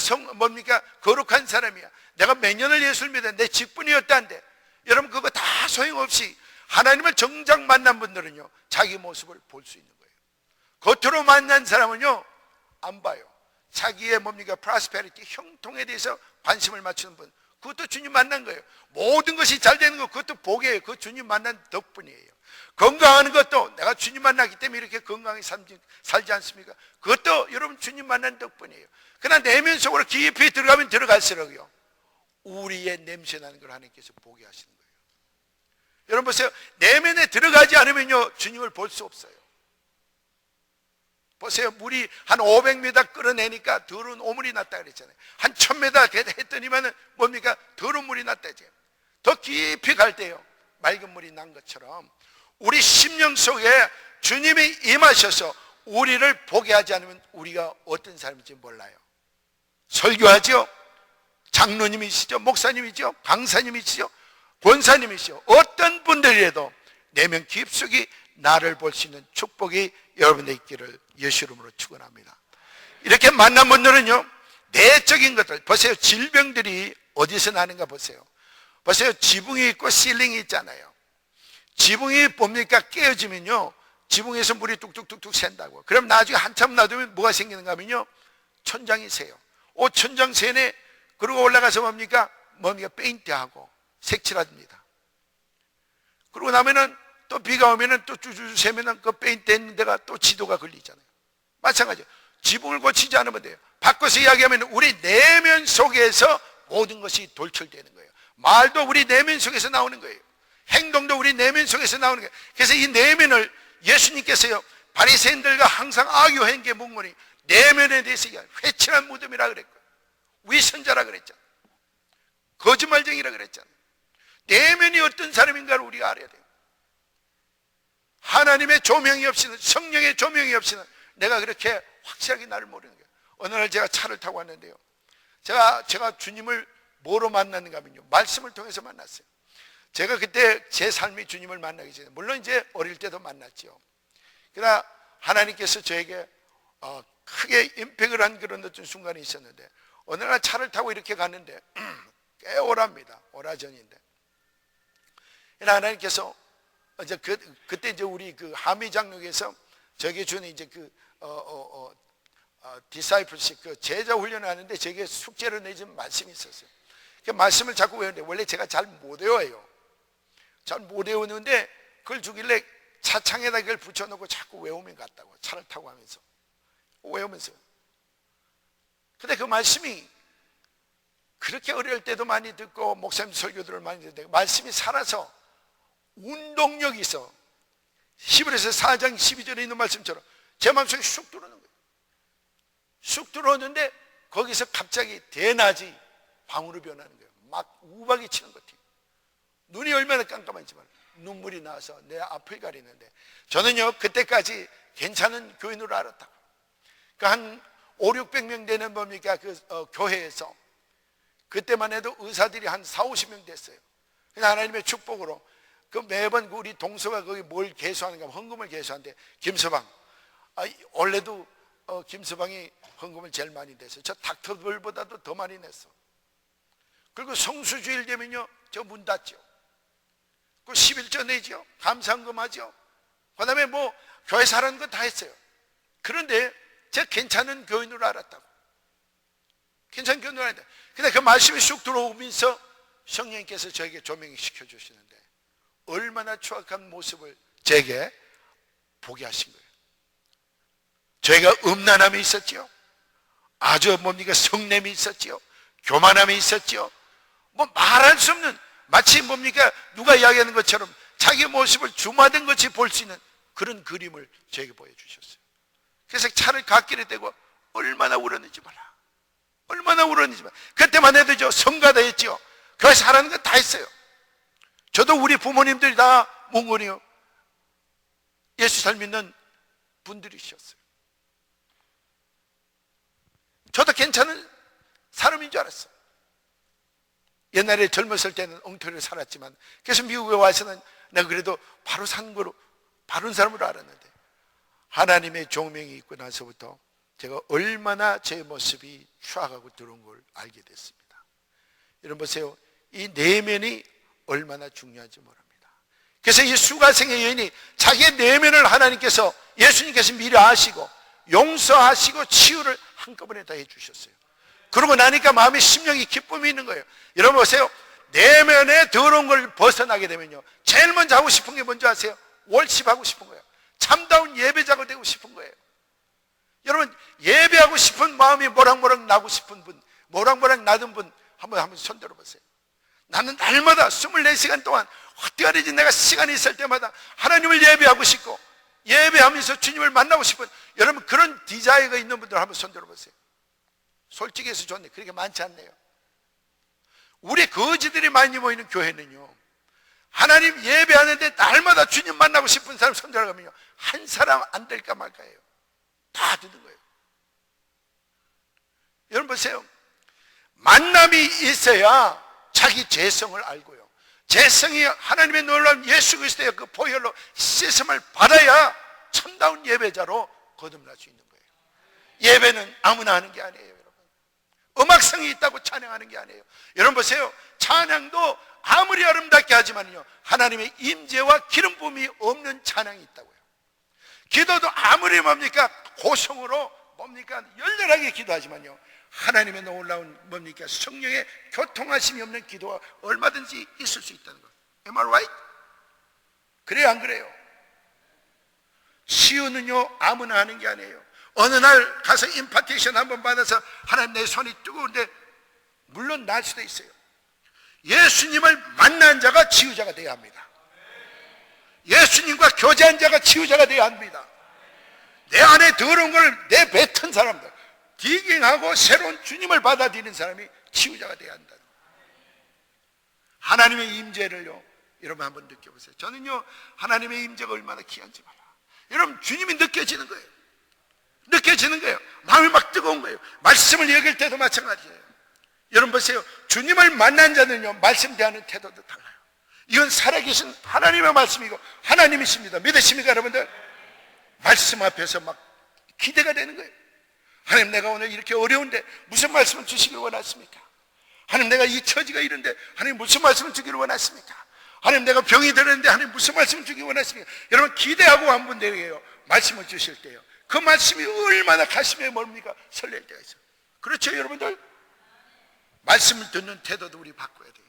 거룩한 사람이야, 내가 몇 년을 예수를 믿어, 내 직분이었다는데, 여러분 그거 다 소용없이 하나님을 정작 만난 분들은요, 자기 모습을 볼 수 있는 거예요. 겉으로 만난 사람은요, 안 봐요. 자기의 프라스페리티, 형통에 대해서 관심을 맞추는 분, 그것도 주님 만난 거예요. 모든 것이 잘 되는 거, 그것도 복이에요. 그거 주님 만난 덕분이에요. 건강하는 것도 내가 주님 만나기 때문에 이렇게 건강히 살지 않습니까? 그것도 여러분 주님 만난 덕분이에요. 그러나 내면 속으로 깊이 들어가면 들어갈수록요, 우리의 냄새 나는 걸 하나님께서 보게 하시는 거예요. 여러분 보세요. 내면에 들어가지 않으면요, 주님을 볼 수 없어요. 보세요. 물이 한 500m 끌어내니까 더러운 오물이 났다 그랬잖아요. 한 1000m 했더니만은 더러운 물이 났다 이제. 더 깊이 갈 때요, 맑은 물이 난 것처럼 우리 심령 속에 주님이 임하셔서 우리를 보게 하지 않으면 우리가 어떤 사람인지 몰라요. 설교하죠, 장로님이시죠, 목사님이죠, 강사님이시죠, 권사님이시죠, 어떤 분들이라도 내면 깊숙이 나를 볼 수 있는 축복이 여러분에 있기를 예수 이름으로 축원합니다. 이렇게 만난 분들은요, 내적인 것들 보세요. 질병들이 어디서 나는가 보세요. 보세요. 지붕이 있고 실링이 있잖아요. 지붕이 깨어지면요, 지붕에서 물이 뚝뚝뚝뚝 샌다고. 그럼 나중에 한참 놔두면 뭐가 생기는가 하면요, 천장이 새요. 천장 새네. 그리고 올라가서 페인트하고 색칠합니다. 그러고 나면은 또 비가 오면은 또 쭈쭈쭈 새면은 그 페인트 했는 데가 또 지도가 걸리잖아요. 마찬가지예요. 지붕을 고치지 않으면 돼요. 바꿔서 이야기하면 우리 내면 속에서 모든 것이 돌출되는 거예요. 말도 우리 내면 속에서 나오는 거예요. 행동도 우리 내면 속에서 나오는 거예요. 그래서 이 내면을 예수님께서요, 바리새인들과 항상 악유한 게 묵문이 내면에 대해서 회칠한 무덤이라 그랬고요, 위선자라 그랬잖아요, 거짓말쟁이라 그랬잖아요. 내면이 어떤 사람인가를 우리가 알아야 돼요. 하나님의 조명이 없이는, 성령의 조명이 없이는 내가 그렇게 확실하게 나를 모르는 거예요. 어느 날 제가 차를 타고 왔는데요, 제가 주님을 뭐로 만났는가 하면요, 말씀을 통해서 만났어요. 제가 그때 제 삶이 주님을 만나기 전에, 물론 이제 어릴 때도 만났죠. 그러나 하나님께서 저에게 크게 임팩을 한 그런 어떤 순간이 있었는데, 어느 날 차를 타고 이렇게 갔는데 꽤 오랍니다. 오라전인데, 하나님께서 이제 그때 이제 우리 그 하미장로에서 저에게 주는 이제 디사이플십, 그 제자 훈련을 하는데 저에게 숙제를 내준 말씀이 있었어요. 그 말씀을 자꾸 외우는데, 원래 제가 잘 못 외워요. 잘 못 외우는데 그걸 주길래 차창에다 그걸 붙여놓고 자꾸 외우면 같다고. 차를 타고 하면서 외우면서, 근데 그 말씀이 그렇게 어려울 때도 많이 듣고 목사님 설교들을 많이 듣는데 말씀이 살아서 운동력이 있어. 히브리서 4장 12절에 있는 말씀처럼 제 마음속에 쑥 들어오는 거예요. 쑥 들어오는데 거기서 갑자기 대낮이 밤으로 변하는 거예요. 막 우박이 치는 것 같아요. 눈이 얼마나 깜깜한지만 눈물이 나서 내 앞을 가리는데, 저는요 그때까지 괜찮은 교인으로 알았다고. 그러니까 한 500~600명 되는 뭡니까 교회에서 그때만 해도 의사들이 한 40~50명 됐어요. 그냥 하나님의 축복으로 그 매번 우리 동서가 거기 뭘 개수하는가, 헌금을 개수하는데 김서방, 원래도 김서방이 헌금을 제일 많이 냈어요. 저 닥터들보다도 더 많이 냈어. 그리고 성수주일 되면요 저 문 닫죠. 그 11조 내죠. 감사헌금 하죠. 그 다음에 뭐 교회 사라는 거 다 했어요. 그런데 제가 괜찮은 교인으로 알았다고. 괜찮은 교인으로 알았다. 근데 그 말씀이 쑥 들어오면서 성령님께서 저에게 조명이 시켜주시는데 얼마나 추악한 모습을 제게 보게 하신 거예요. 저희가 음란함이 있었죠. 아주 뭡니까 성냄이 있었죠. 교만함이 있었죠. 뭐 말할 수 없는, 마치 뭡니까 누가 이야기하는 것처럼 자기 모습을 주마등 같이 볼 수 있는 그런 그림을 저에게 보여주셨어요. 그래서 차를 갓길에 대고 얼마나 울었는지 몰라. 얼마나 울었는지 몰라. 그때만 해도 저 성가다 했죠. 교회에서 하라는 거 다 했어요. 저도 우리 부모님들이 다 몽골이요 예수 잘 믿는 분들이셨어요. 저도 괜찮은 사람인 줄 알았어요. 옛날에 젊었을 때는 엉터리로 살았지만 그래서 미국에 와서는 내가 그래도 바로 산 거로 바른 사람으로 알았는데 하나님의 조명이 있고 나서부터 제가 얼마나 제 모습이 추악하고 들어온 걸 알게 됐습니다. 여러분 보세요. 이 내면이 얼마나 중요한지 모릅니다. 그래서 이 수가생의 여인이 자기의 내면을 하나님께서 예수님께서 미리 아시고 용서하시고 치유를 한꺼번에 다 해주셨어요. 그러고 나니까 마음에 심령이 기쁨이 있는 거예요. 여러분 보세요. 내면에 더러운 걸 벗어나게 되면요 제일 먼저 하고 싶은 게 뭔지 아세요? 월십하고 싶은 거예요. 참다운 예배자가 되고 싶은 거예요. 여러분 예배하고 싶은 마음이 모락모락 나고 싶은 분, 모락모락 나던 분 한번 손 들어보세요. 나는 날마다 24시간 동안 어떻게든지 내가 시간이 있을 때마다 하나님을 예배하고 싶고 예배하면서 주님을 만나고 싶은, 여러분 그런 디자이어가 있는 분들 한번 손 들어보세요. 솔직히 해서 좋네. 그렇게 많지 않네요. 우리 거지들이 많이 모이는 교회는요 하나님 예배하는데 날마다 주님 만나고 싶은 사람 손 들어가면요 한 사람 안 될까 말까예요. 다 드는 거예요. 여러분 보세요. 만남이 있어야 자기 죄성을 알고요, 죄성이 하나님의 놀라운 예수 그리스도의 그 보혈로 씻음을 받아야 참다운 예배자로 거듭날 수 있는 거예요. 예배는 아무나 하는 게 아니에요. 여러분 음악성이 있다고 찬양하는 게 아니에요. 여러분 보세요. 찬양도 아무리 아름답게 하지만요 하나님의 임재와 기름 부음이 없는 찬양이 있다고요. 기도도 아무리 뭡니까 고성으로 뭡니까 열렬하게 기도하지만요 하나님의 놀라운 뭡니까 성령의 교통하심이 없는 기도가 얼마든지 있을 수 있다는 거예요. Am I right? 그래요 안 그래요? 치유는요 아무나 하는 게 아니에요. 어느 날 가서 임파테이션 한번 받아서 하나님 내 손이 뜨거운데 물론 날 수도 있어요. 예수님을 만난 자가 치유자가 되어야 합니다. 예수님과 교제한 자가 치유자가 되어야 합니다. 내 안에 더러운 걸 내뱉은 사람들, 디깅하고 새로운 주님을 받아들이는 사람이 치유자가 되어야 한다. 하나님의 임재를요 여러분 한번 느껴보세요. 저는요 하나님의 임재가 얼마나 귀한지 몰라. 여러분 주님이 느껴지는 거예요. 느껴지는 거예요. 마음이 막 뜨거운 거예요. 말씀을 읽을 때도 마찬가지예요. 여러분 보세요. 주님을 만난 자는요 말씀 대하는 태도도 달라요. 이건 살아계신 하나님의 말씀이고 하나님이십니다. 믿으십니까 여러분들? 말씀 앞에서 막 기대가 되는 거예요. 하나님 내가 오늘 이렇게 어려운데 무슨 말씀을 주시길 원하십니까? 하나님 내가 이 처지가 이런데 하나님 무슨 말씀을 주기를 원하십니까? 하나님 내가 병이 들었는데 하나님 무슨 말씀을 주기를 원하십니까? 여러분 기대하고 한 분들에게요 말씀을 주실 때요 그 말씀이 얼마나 가슴에 뭡니까 설렐 때가 있어요. 그렇죠 여러분들? 말씀을 듣는 태도도 우리 바꿔야 돼요.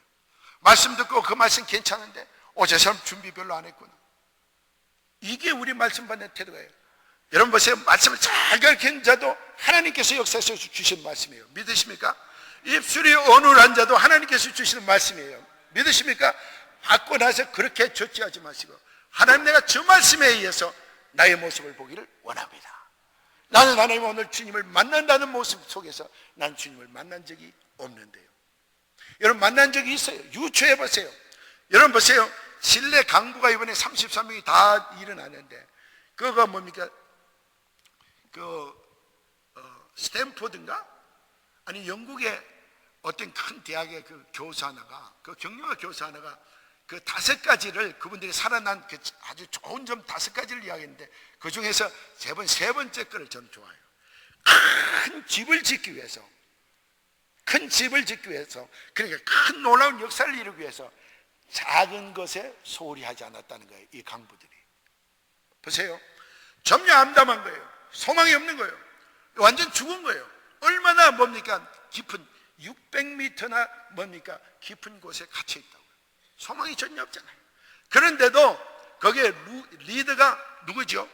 말씀 듣고 그 말씀 괜찮은데 저 사람 준비 별로 안 했구나. 이게 우리 말씀 받는 태도예요. 여러분 보세요. 말씀을 잘 가르치는 자도 하나님께서 역사에서 주신 말씀이에요. 믿으십니까? 입술이 어눌한 자도 하나님께서 주시는 말씀이에요. 믿으십니까? 받고 나서 그렇게 조치하지 마시고, 하나님, 내가 저 말씀에 의해서 나의 모습을 보기를 원합니다. 나는 하나님 오늘 주님을 만난다는 모습 속에서 난 주님을 만난 적이 없는데요. 여러분 만난 적이 있어요. 유추해 보세요. 여러분 보세요. 실내 강구가 이번에 33명이 다 일어나는데, 그거가 뭡니까? 스탠포드인가? 아니 영국의 어떤 큰 대학의 그 교수 하나가, 그 경영학 교수 하나가 그 5가지를, 그분들이 살아난 그 아주 좋은 점 5가지를 이야기했는데, 그 중에서 세 번째 거를 저는 좋아해요. 큰 집을 짓기 위해서, 그러니까 큰 놀라운 역사를 이루기 위해서 작은 것에 소홀히 하지 않았다는 거예요. 이 강부들이 보세요. 전혀 암담한 거예요. 소망이 없는 거예요. 완전 죽은 거예요. 얼마나 뭡니까? 깊은 600m나 뭡니까? 깊은 곳에 갇혀 있다고요. 소망이 전혀 없잖아요. 그런데도 거기에 리더가 누구죠?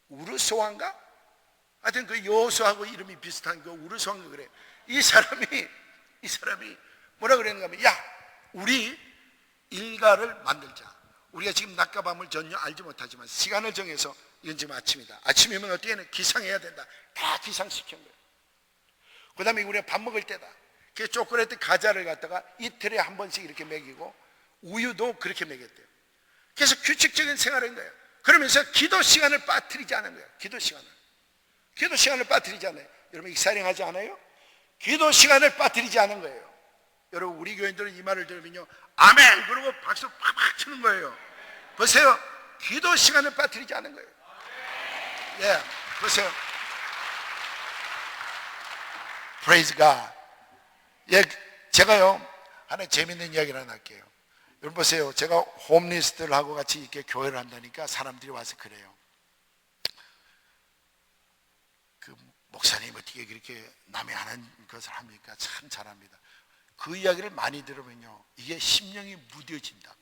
우르소아인가? 하여튼 그 여호수아하고 이름이 비슷한 그 우르소아인가 그래요. 이 사람이 뭐라 그랬는가 하면, 야, 우리 일가를 만들자. 우리가 지금 낮과 밤을 전혀 알지 못하지만 시간을 정해서, 이건 지금 아침이다. 아침이면 어떻게 해야 기상해야 된다. 다 기상시킨 거예요. 그 다음에 우리가 밥 먹을 때다. 그 초콜릿 과자를 갖다가 이틀에 한 번씩 이렇게 먹이고, 우유도 그렇게 먹였대요. 그래서 규칙적인 생활인 거예요. 그러면서 기도 시간을 빠뜨리지 않은 거예요. 기도 시간을 빠뜨리지 않아요. 여러분 익사링하지 않아요? 기도 시간을 빠뜨리지 않은 거예요. 여러분 우리 교인들은 이 말을 들으면요, 아멘 그러고 박수 팍팍 치는 거예요. 보세요. 기도 시간을 빠뜨리지 않은 거예요. 예, 보세요. Praise God. 예, 제가요 하나 재밌는 이야기를 하나 할게요. 여러분 보세요. 제가 홈리스트들하고 같이 이렇게 교회를 한다니까 사람들이 와서 그래요. 그 목사님 어떻게 그렇게 남이 하는 것을 합니까? 참 잘합니다. 그 이야기를 많이 들으면요, 이게 심령이 무뎌진다고.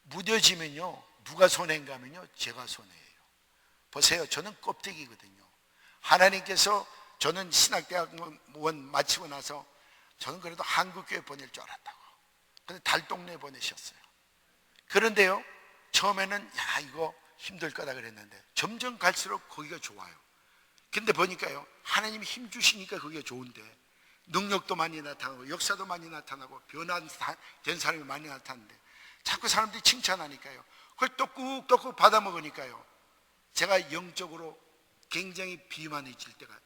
무뎌지면요, 누가 손해인가 하면요, 제가 손해예요. 보세요. 저는 껍데기거든요. 하나님께서, 저는 신학대학원 마치고 나서 저는 그래도 한국교회 보낼 줄 알았다고. 근데 달동네 보내셨어요. 그런데요, 처음에는 야 이거 힘들 거다 그랬는데 점점 갈수록 거기가 좋아요. 근데 보니까요, 하나님이 힘 주시니까 거기가 좋은데 능력도 많이 나타나고 역사도 많이 나타나고 변화된 사람이 많이 나타나는데 자꾸 사람들이 칭찬하니까요, 그걸 떡국 받아 먹으니까요, 제가 영적으로 굉장히 비만해질 때가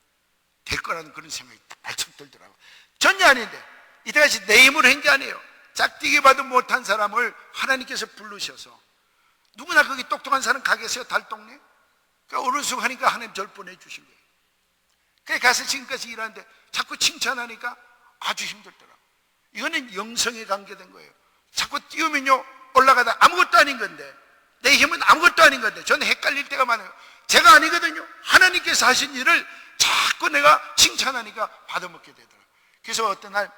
될 거라는 그런 생각이 발쩍 들더라고요. 전혀 아닌데, 이때까지 내 힘으로 한 게 아니에요. 짝뛰기 봐도 못한 사람을 하나님께서 부르셔서, 누구나 거기 똑똑한 사람 가겠어요? 달동네? 그러니까 어른숙 하니까 하나님 절 보내주신 거예요. 그래 가서 지금까지 일하는데 자꾸 칭찬하니까 아주 힘들더라고요. 이거는 영성에 관계된 거예요. 자꾸 띄우면요, 올라가다 아무것도 아닌 건데, 내 힘은 아무것도 아닌 건데, 저는 헷갈릴 때가 많아요. 제가 아니거든요. 하나님께서 하신 일을 자꾸 내가 칭찬하니까 받아먹게 되더라고요. 그래서 어떤 날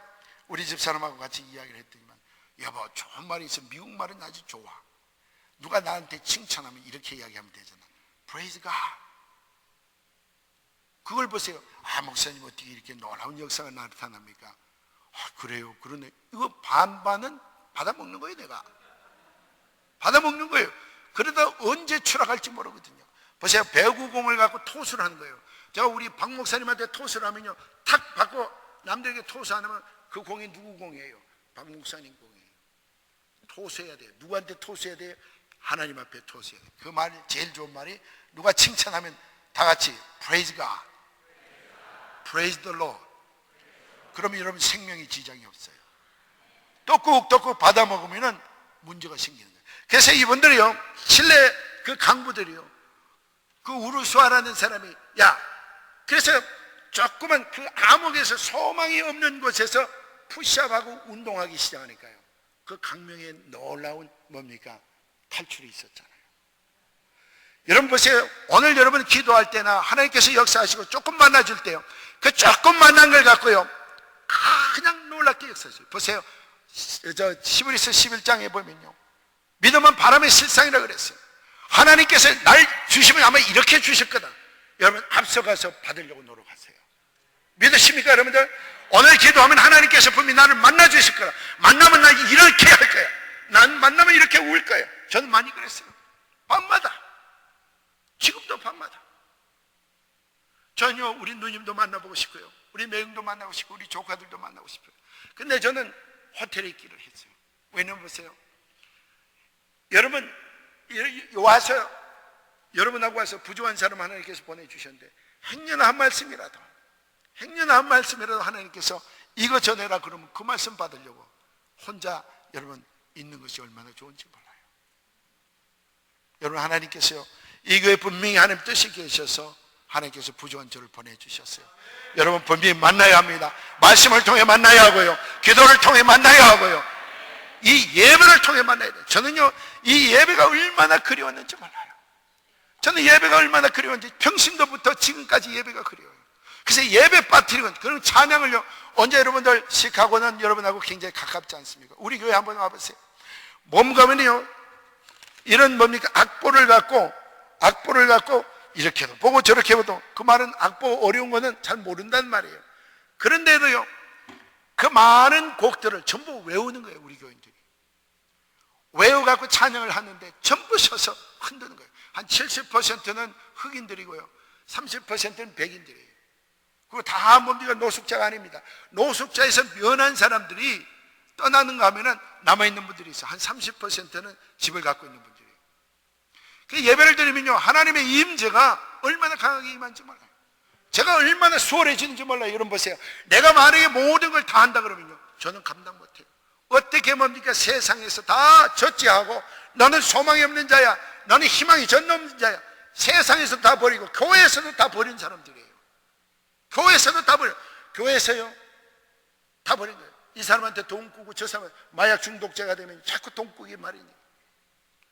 우리 집 사람하고 같이 이야기를 했더니만, 여보 좋은 말이 있어. 미국 말은 아주 좋아. 누가 나한테 칭찬하면 이렇게 이야기하면 되잖아. Praise God. 그걸 보세요. 아, 목사님 어떻게 이렇게 놀라운 역사가 나타납니까? 아, 그래요. 그러네. 이거 반반은 받아먹는 거예요. 내가 받아먹는 거예요. 그러다 언제 추락할지 모르거든요. 보세요. 배구공을 갖고 토스를 하는 거예요. 제가 우리 박 목사님한테 토스를 하면요, 탁 받고 남들에게 토스 안 하면 그 공이 누구 공이에요? 박 목사님 공이에요. 토스해야 돼요. 누구한테 토스해야 돼요? 하나님 앞에 토스해야 돼요. 그 말이 제일 좋은 말이, 누가 칭찬하면 다 같이 Praise God, Praise the Lord. 그러면 여러분 생명이 지장이 없어요. 떡국 받아 먹으면은 문제가 생기는 거예요. 그래서 이분들이요, 실내 그 강부들이요, 그 우르수아라는 사람이, 야, 그래서 조그만 그 암흑에서 소망이 없는 곳에서 푸시업하고 운동하기 시작하니까요, 그 강명에 놀라운 뭡니까? 탈출이 있었잖아요. 여러분 보세요. 오늘 여러분 기도할 때나 하나님께서 역사하시고 조금 만나줄 때요, 그 조금 만난 걸 갖고요, 그냥 놀랍게 역사하세요. 보세요. 저 히브리서 11장에 보면요, 믿음은 바람의 실상이라 그랬어요. 하나님께서 날 주시면 아마 이렇게 주실 거다. 여러분 앞서가서 받으려고 노력하세요. 믿으십니까 여러분들? 오늘 기도하면 하나님께서 분명히 나를 만나 주실 거다. 만나면 나 이렇게 할 거야. 난 만나면 이렇게 울 거야. 저는 많이 그랬어요. 밤마다. 지금도 밤마다. 전혀 우리 누님도 만나보고 싶고요, 우리 매형도 만나고 싶고, 우리 조카들도 만나고 싶어요. 근데 저는 호텔에 있기를 했어요. 왜냐면 보세요, 여러분 와서, 여러분하고 와서 부족한 사람 하나님께서 보내주셨는데 행여나 한 말씀이라도, 행여나 한 말씀이라도 하나님께서 이거 전해라 그러면 그 말씀 받으려고 혼자 여러분 있는 것이 얼마나 좋은지 몰라요. 여러분 하나님께서요, 이 교회 분명히 하나님 뜻이 계셔서 하나님께서 부족한 저를 보내주셨어요. 여러분 분명히 만나야 합니다. 말씀을 통해 만나야 하고요, 기도를 통해 만나야 하고요, 이 예배를 통해 만나야 돼요. 저는요 이 예배가 얼마나 그리웠는지 몰라요. 저는 예배가 얼마나 그리웠는지 평신도부터 지금까지 예배가 그리워요. 그래서 예배 빠뜨리는 그런 찬양을요, 언제 여러분들 시카고는 여러분하고 굉장히 가깝지 않습니까? 우리 교회 한번 와보세요. 몸 가면요 이런 뭡니까 악보를 갖고 이렇게도 보고 저렇게 보도, 그 말은 악보 어려운 거는 잘 모른단 말이에요. 그런데도요 그 많은 곡들을 전부 외우는 거예요. 우리 교인들이 외워갖고 찬양을 하는데 전부 서서 흔드는 거예요. 한 70%는 흑인들이고요, 30%는 백인들이에요. 그리고 다 뭡니까 노숙자가 아닙니다. 노숙자에서 면한 사람들이 떠나는가 하면은 남아있는 분들이 있어요. 한 30%는 집을 갖고 있는 분들이에요. 그 예배를 드리면요 하나님의 임재가 얼마나 강하게 임한지 몰라요. 제가 얼마나 수월해지는지 몰라요. 여러분 보세요, 내가 만약에 모든 걸 다 한다 그러면요 저는 감당 못해요. 어떻게 뭡니까 세상에서 다 젖지하고 너는 소망이 없는 자야, 너는 희망이 전혀 없는 자야, 세상에서 다 버리고 교회에서도 다 버린 사람들이에요. 교회에서도 다 버려, 교회에서요 다 버린 거예요. 이 사람한테 돈 꾸고 저 사람은 마약 중독자가 되면 자꾸 돈 꾸기 마련이에요.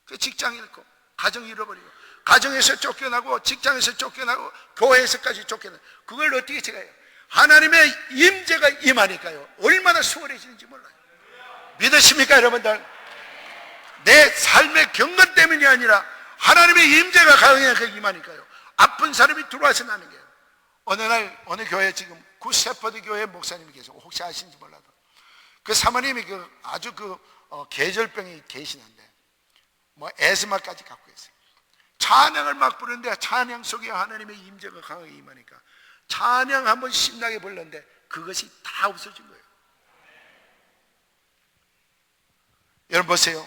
그 직장 잃고 가정 잃어버리고, 가정에서 쫓겨나고 직장에서 쫓겨나고 교회에서까지 쫓겨나고, 그걸 어떻게 제가 해요? 하나님의 임재가 임하니까요 얼마나 수월해지는지 몰라요. 믿으십니까 여러분들? 내 삶의 경건 때문이 아니라 하나님의 임재가 강하게 임하니까요 아픈 사람이 들어와서 나는 거예요. 어느 날 어느 교회, 지금 굿셰퍼드 교회 목사님이 계시고, 혹시 아시는지 몰라도 그 사모님이 아주 계절병이 계시는데 뭐 에스마까지 갖고 있어요. 찬양을 막 부르는데 찬양 속에 하나님의 임재가 강하게 임하니까 찬양 한번 신나게 불렀는데 그것이 다 없어진 거예요. 여러분 보세요,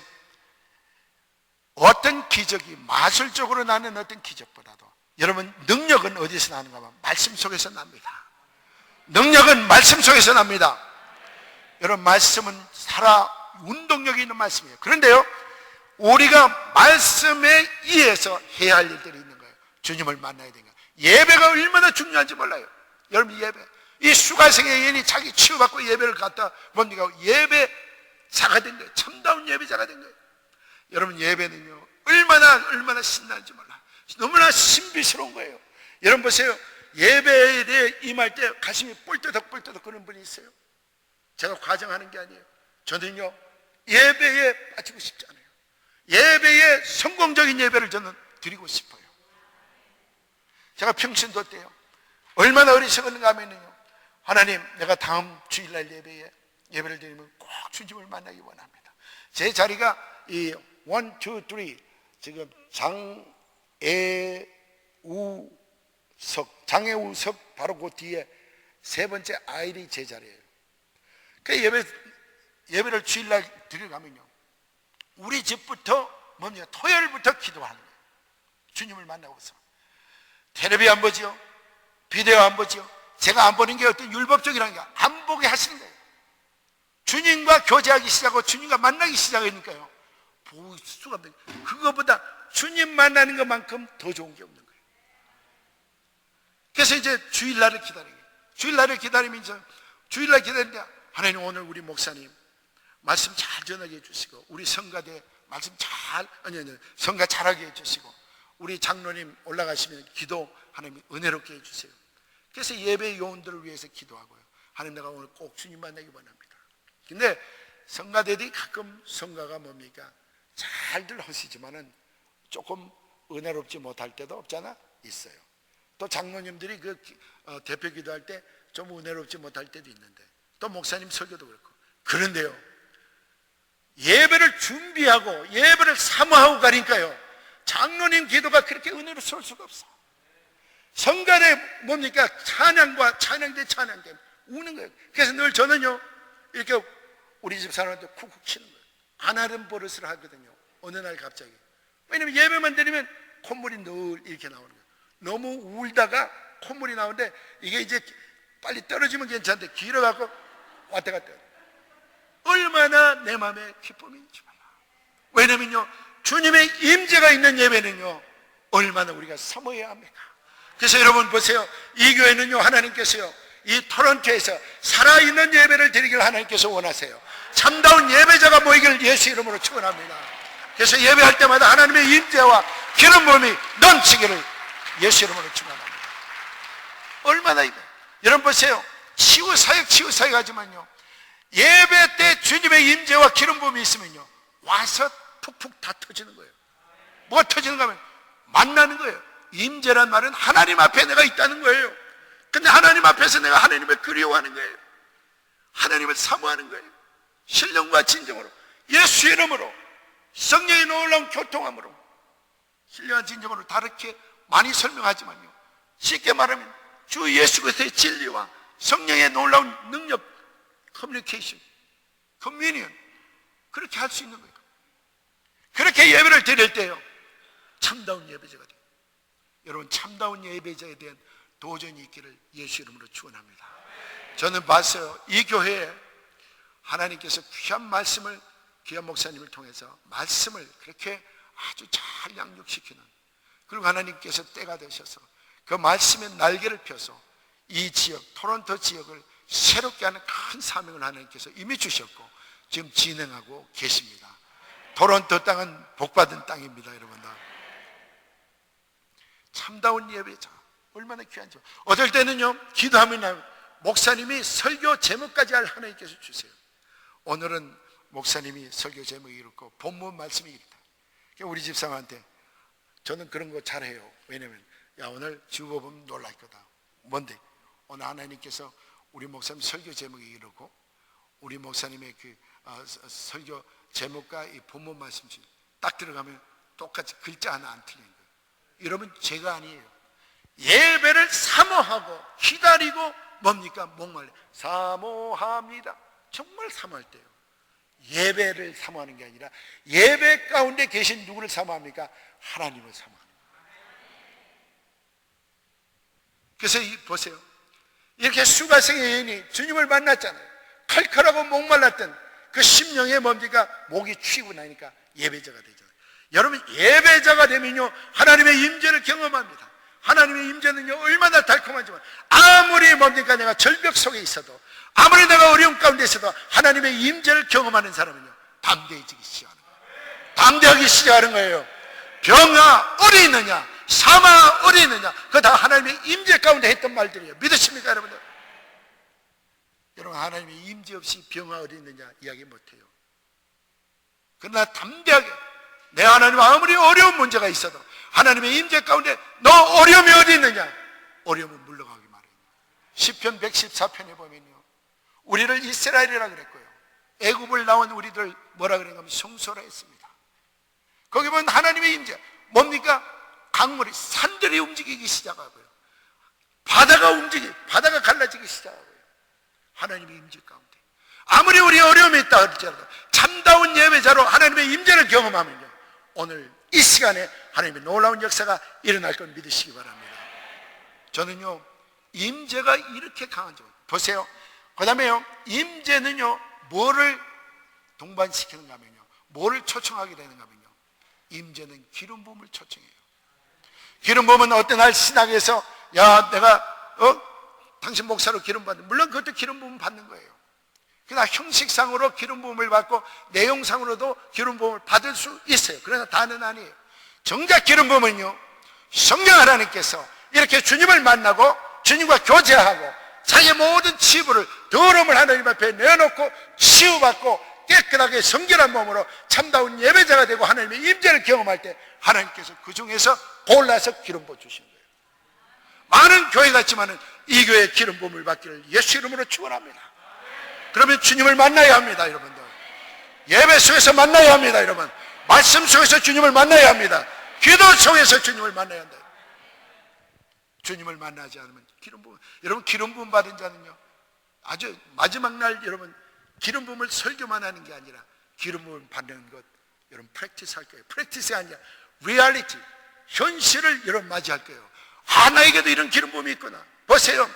어떤 기적이 마술적으로 나는 어떤 기적보다도 여러분 능력은 어디서 나는가 하면 말씀 속에서 납니다. 능력은 말씀 속에서 납니다. 여러분 말씀은 살아 운동력이 있는 말씀이에요. 그런데요 우리가 말씀에 의해서 해야 할 일들이 있는 거예요. 주님을 만나야 되는 거예요. 예배가 얼마나 중요한지 몰라요. 여러분 예배, 이 수가성의 여인이 자기 치유받고 예배를 갖다 뭡니까 예배자가 된 거예요. 참다운 예배자가 된 거예요. 여러분 예배는요 얼마나 신나는지 몰라요. 너무나 신비스러운 거예요. 여러분 보세요, 예배에 대해 임할 때 가슴이 뿔떠덕 그런 분이 있어요. 제가 과정하는 게 아니에요. 저는요 예배에 빠지고 싶지 않아요. 예배에 성공적인 예배를 저는 드리고 싶어요. 제가 평신도 때요 얼마나 어리석었는가 하면요, 하나님 내가 다음 주일날 예배를 드리면 꼭 주님을 만나기 원합니다. 제 자리가 이 1, 2, 3 지금 장애우석 바로 그 뒤에 세 번째 아이리 제 자리예요. 그 예배를 주일날 드려가면요 우리 집부터 뭡니까 토요일부터 기도하는 거예요. 주님을 만나고서 텔레비 안 보지요, 비디오 안 보지요. 제가 안 보는 게 어떤 율법적이라는 게 안 보게 하시는 거예요. 주님과 교제하기 시작하고 주님과 만나기 시작하니까요 볼 수가 없는 거예요. 그거보다 주님 만나는 것만큼 더 좋은 게 없는 거예요. 그래서 이제 주일날을 기다리는 거예요. 주일날을 기다리면서 주일날 기다리는데 하나님 오늘 우리 목사님 말씀 잘 전하게 해주시고, 우리 성가대 말씀 성가 잘하게 해주시고, 우리 장로님 올라가시면 기도 하나님 은혜롭게 해주세요. 그래서 예배 요원들을 위해서 기도하고요, 하나님 내가 오늘 꼭 주님 만나기 원합니다. 근데 성가대들이 가끔 성가가 뭡니까 잘들 하시지만은 조금 은혜롭지 못할 때도 없잖아? 있어요. 또 장로님들이 대표 기도할 때 좀 은혜롭지 못할 때도 있는데, 또 목사님 설교도 그렇고. 그런데요, 예배를 준비하고 예배를 사모하고 가니까요, 장로님 기도가 그렇게 은혜로울 수가 없어. 성간에 뭡니까? 찬양과 찬양대 우는 거예요. 그래서 늘 저는요, 이렇게 우리 집 사람한테 쿡쿡 치는 거예요. 안 하는 버릇을 하거든요. 어느 날 갑자기. 왜냐면 예배만 드리면 콧물이 늘 이렇게 나오는 거예요. 너무 울다가 콧물이 나오는데, 이게 이제 빨리 떨어지면 괜찮은데 길어갖고 왔다 갔다. 얼마나 내 마음에 기쁨인지 몰라. 왜냐면요, 주님의 임재가 있는 예배는요, 얼마나 우리가 사모해야 합니까? 그래서 여러분 보세요. 이 교회는요, 하나님께서요, 이 토론토에서 살아있는 예배를 드리기를 하나님께서 원하세요. 참다운 예배자가 모이기를 예수 이름으로 축원합니다. 그래서 예배할 때마다 하나님의 임재와 기름 부음이 넘치기를 예수 이름으로 축원합니다. 얼마나 여러분 보세요. 치유사역 하지만요, 예배 때 주님의 임재와 기름 부음이 있으면요, 와서 푹푹 다 터지는 거예요. 뭐가 터지는가 하면 만나는 거예요. 임재란 말은 하나님 앞에 내가 있다는 거예요. 근데 하나님 앞에서 내가 하나님을 그리워하는 거예요. 하나님을 사모하는 거예요. 신령과 진정으로, 예수 이름으로, 성령의 놀라운 교통함으로, 신령한 진정으로 다르게 많이 설명하지만요, 쉽게 말하면 주 예수 그리스도의 진리와 성령의 놀라운 능력, 커뮤니케이션, 커뮤니언, 그렇게 할 수 있는 거예요. 그렇게 예배를 드릴 때요, 참다운 예배자가 돼요. 여러분, 참다운 예배자에 대한 도전이 있기를 예수 이름으로 축원합니다. 저는 봤어요. 이 교회에 하나님께서 귀한 말씀을, 귀한 목사님을 통해서 말씀을 그렇게 아주 잘 양육시키는, 그리고 하나님께서 때가 되셔서 그 말씀의 날개를 펴서 이 지역, 토론토 지역을 새롭게 하는 큰 사명을 하나님께서 이미 주셨고 지금 진행하고 계십니다. 토론토 땅은 복받은 땅입니다. 여러분, 참다운 예배자 얼마나 귀한지. 어떨 때는요, 기도하면 목사님이 설교 제목까지 할 하나님께서 주세요. 오늘은 목사님이 설교 제목이 이렇고 본문 말씀이 이렇다. 우리 집사람한테 저는 그런 거 잘해요. 왜냐면 야, 오늘 주보 보면 놀랄 거다. 뭔데? 오늘 하나님께서 우리 목사님 설교 제목이 이렇고 우리 목사님의 설교 제목과 이 본문 말씀이 딱 들어가면 똑같이 글자 하나 안 틀린 거예요. 여러분, 제가 아니에요. 예배를 사모하고 기다리고 뭡니까? 목말라 사모합니다. 정말 사모할 때요. 예배를 사모하는 게 아니라 예배 가운데 계신 누구를 사모합니까? 하나님을 사모합니다. 그래서 보세요. 이렇게 수가성의 여인이 주님을 만났잖아요. 칼칼하고 목말랐던 그 심령에 뭡니까? 목이 취고 나니까 예배자가 되잖아요. 여러분, 예배자가 되면요, 하나님의 임재를 경험합니다. 하나님의 임재는요, 얼마나 달콤하지만 아무리 뭡니까? 내가 절벽 속에 있어도, 아무리 내가 어려움 가운데 있어도 하나님의 임재를 경험하는 사람은요, 담대해지기 시작하는 거예요. 담대하기 시작하는 거예요. 병아 어디 있느냐, 사마 어디 있느냐, 그거 다 하나님의 임재 가운데 했던 말들이에요. 믿으십니까, 여러분들? 여러분, 하나님의 임재 없이 병아 어디 있느냐 이야기 못해요. 그러나 담대하게, 내 하나님 아무리 어려운 문제가 있어도 하나님의 임재 가운데 너 어려움이 어디 있느냐, 어려움은 물러가기 마련이에요. 시편 114편에 보면요, 우리를 이스라엘이라 그랬고요, 애굽을 나온 우리들 뭐라 그랬는가 하면 성소라 했습니다. 거기 보면 하나님의 임재 뭡니까? 강물이, 산들이 움직이기 시작하고요, 바다가 갈라지기 시작하고요, 하나님의 임재 가운데 아무리 우리 어려움이 있다 할지라도 참다운 예배자로 하나님의 임재를 경험하면요, 오늘 이 시간에 하나님의 놀라운 역사가 일어날 걸 믿으시기 바랍니다. 저는요, 임재가 이렇게 강한 줄 보세요. 그 다음에요, 임재는요, 뭐를 동반시키는가 하면요, 뭐를 초청하게 되는가 하면요, 임재는 기름 부음을 초청해요. 기름 부음은 어떤 날 신학에서 야, 내가 당신 목사로 기름 받는, 물론 그것도 기름 부음 받는 거예요. 그러나 형식상으로 기름 부음을 받고 내용상으로도 기름 부음을 받을 수 있어요. 그러나 다는 아니에요. 정작 기름 부음은요, 성령 하나님께서 이렇게 주님을 만나고 주님과 교제하고 자기의 모든 치부를, 더러움을 하나님 앞에 내어놓고 치유받고 깨끗하게 성결한 몸으로 참다운 예배자가 되고 하나님의 임재를 경험할 때 하나님께서 그 중에서 골라서 기름 부어 주시는 거예요. 많은 교회가 있지만 이 교회에 기름 부음을 받기를 예수 이름으로 축원합니다. 그러면 주님을 만나야 합니다. 여러분들, 예배 속에서 만나야 합니다. 여러분, 말씀 속에서 주님을 만나야 합니다. 기도 속에서 주님을 만나야 한다. 주님을 만나지 않으면 기름 부음, 여러분 기름 부음 받은 자는요 아주 마지막 날 여러분 기름 부음을 설교만 하는 게 아니라 기름 부음을 받는 것 여러분 프랙티스 할 거예요. 프랙티스가 아니라 리얼리티, 현실을 여러분 맞이할 거예요. 나에게도 이런 기름 부음이 있구나. 보세요,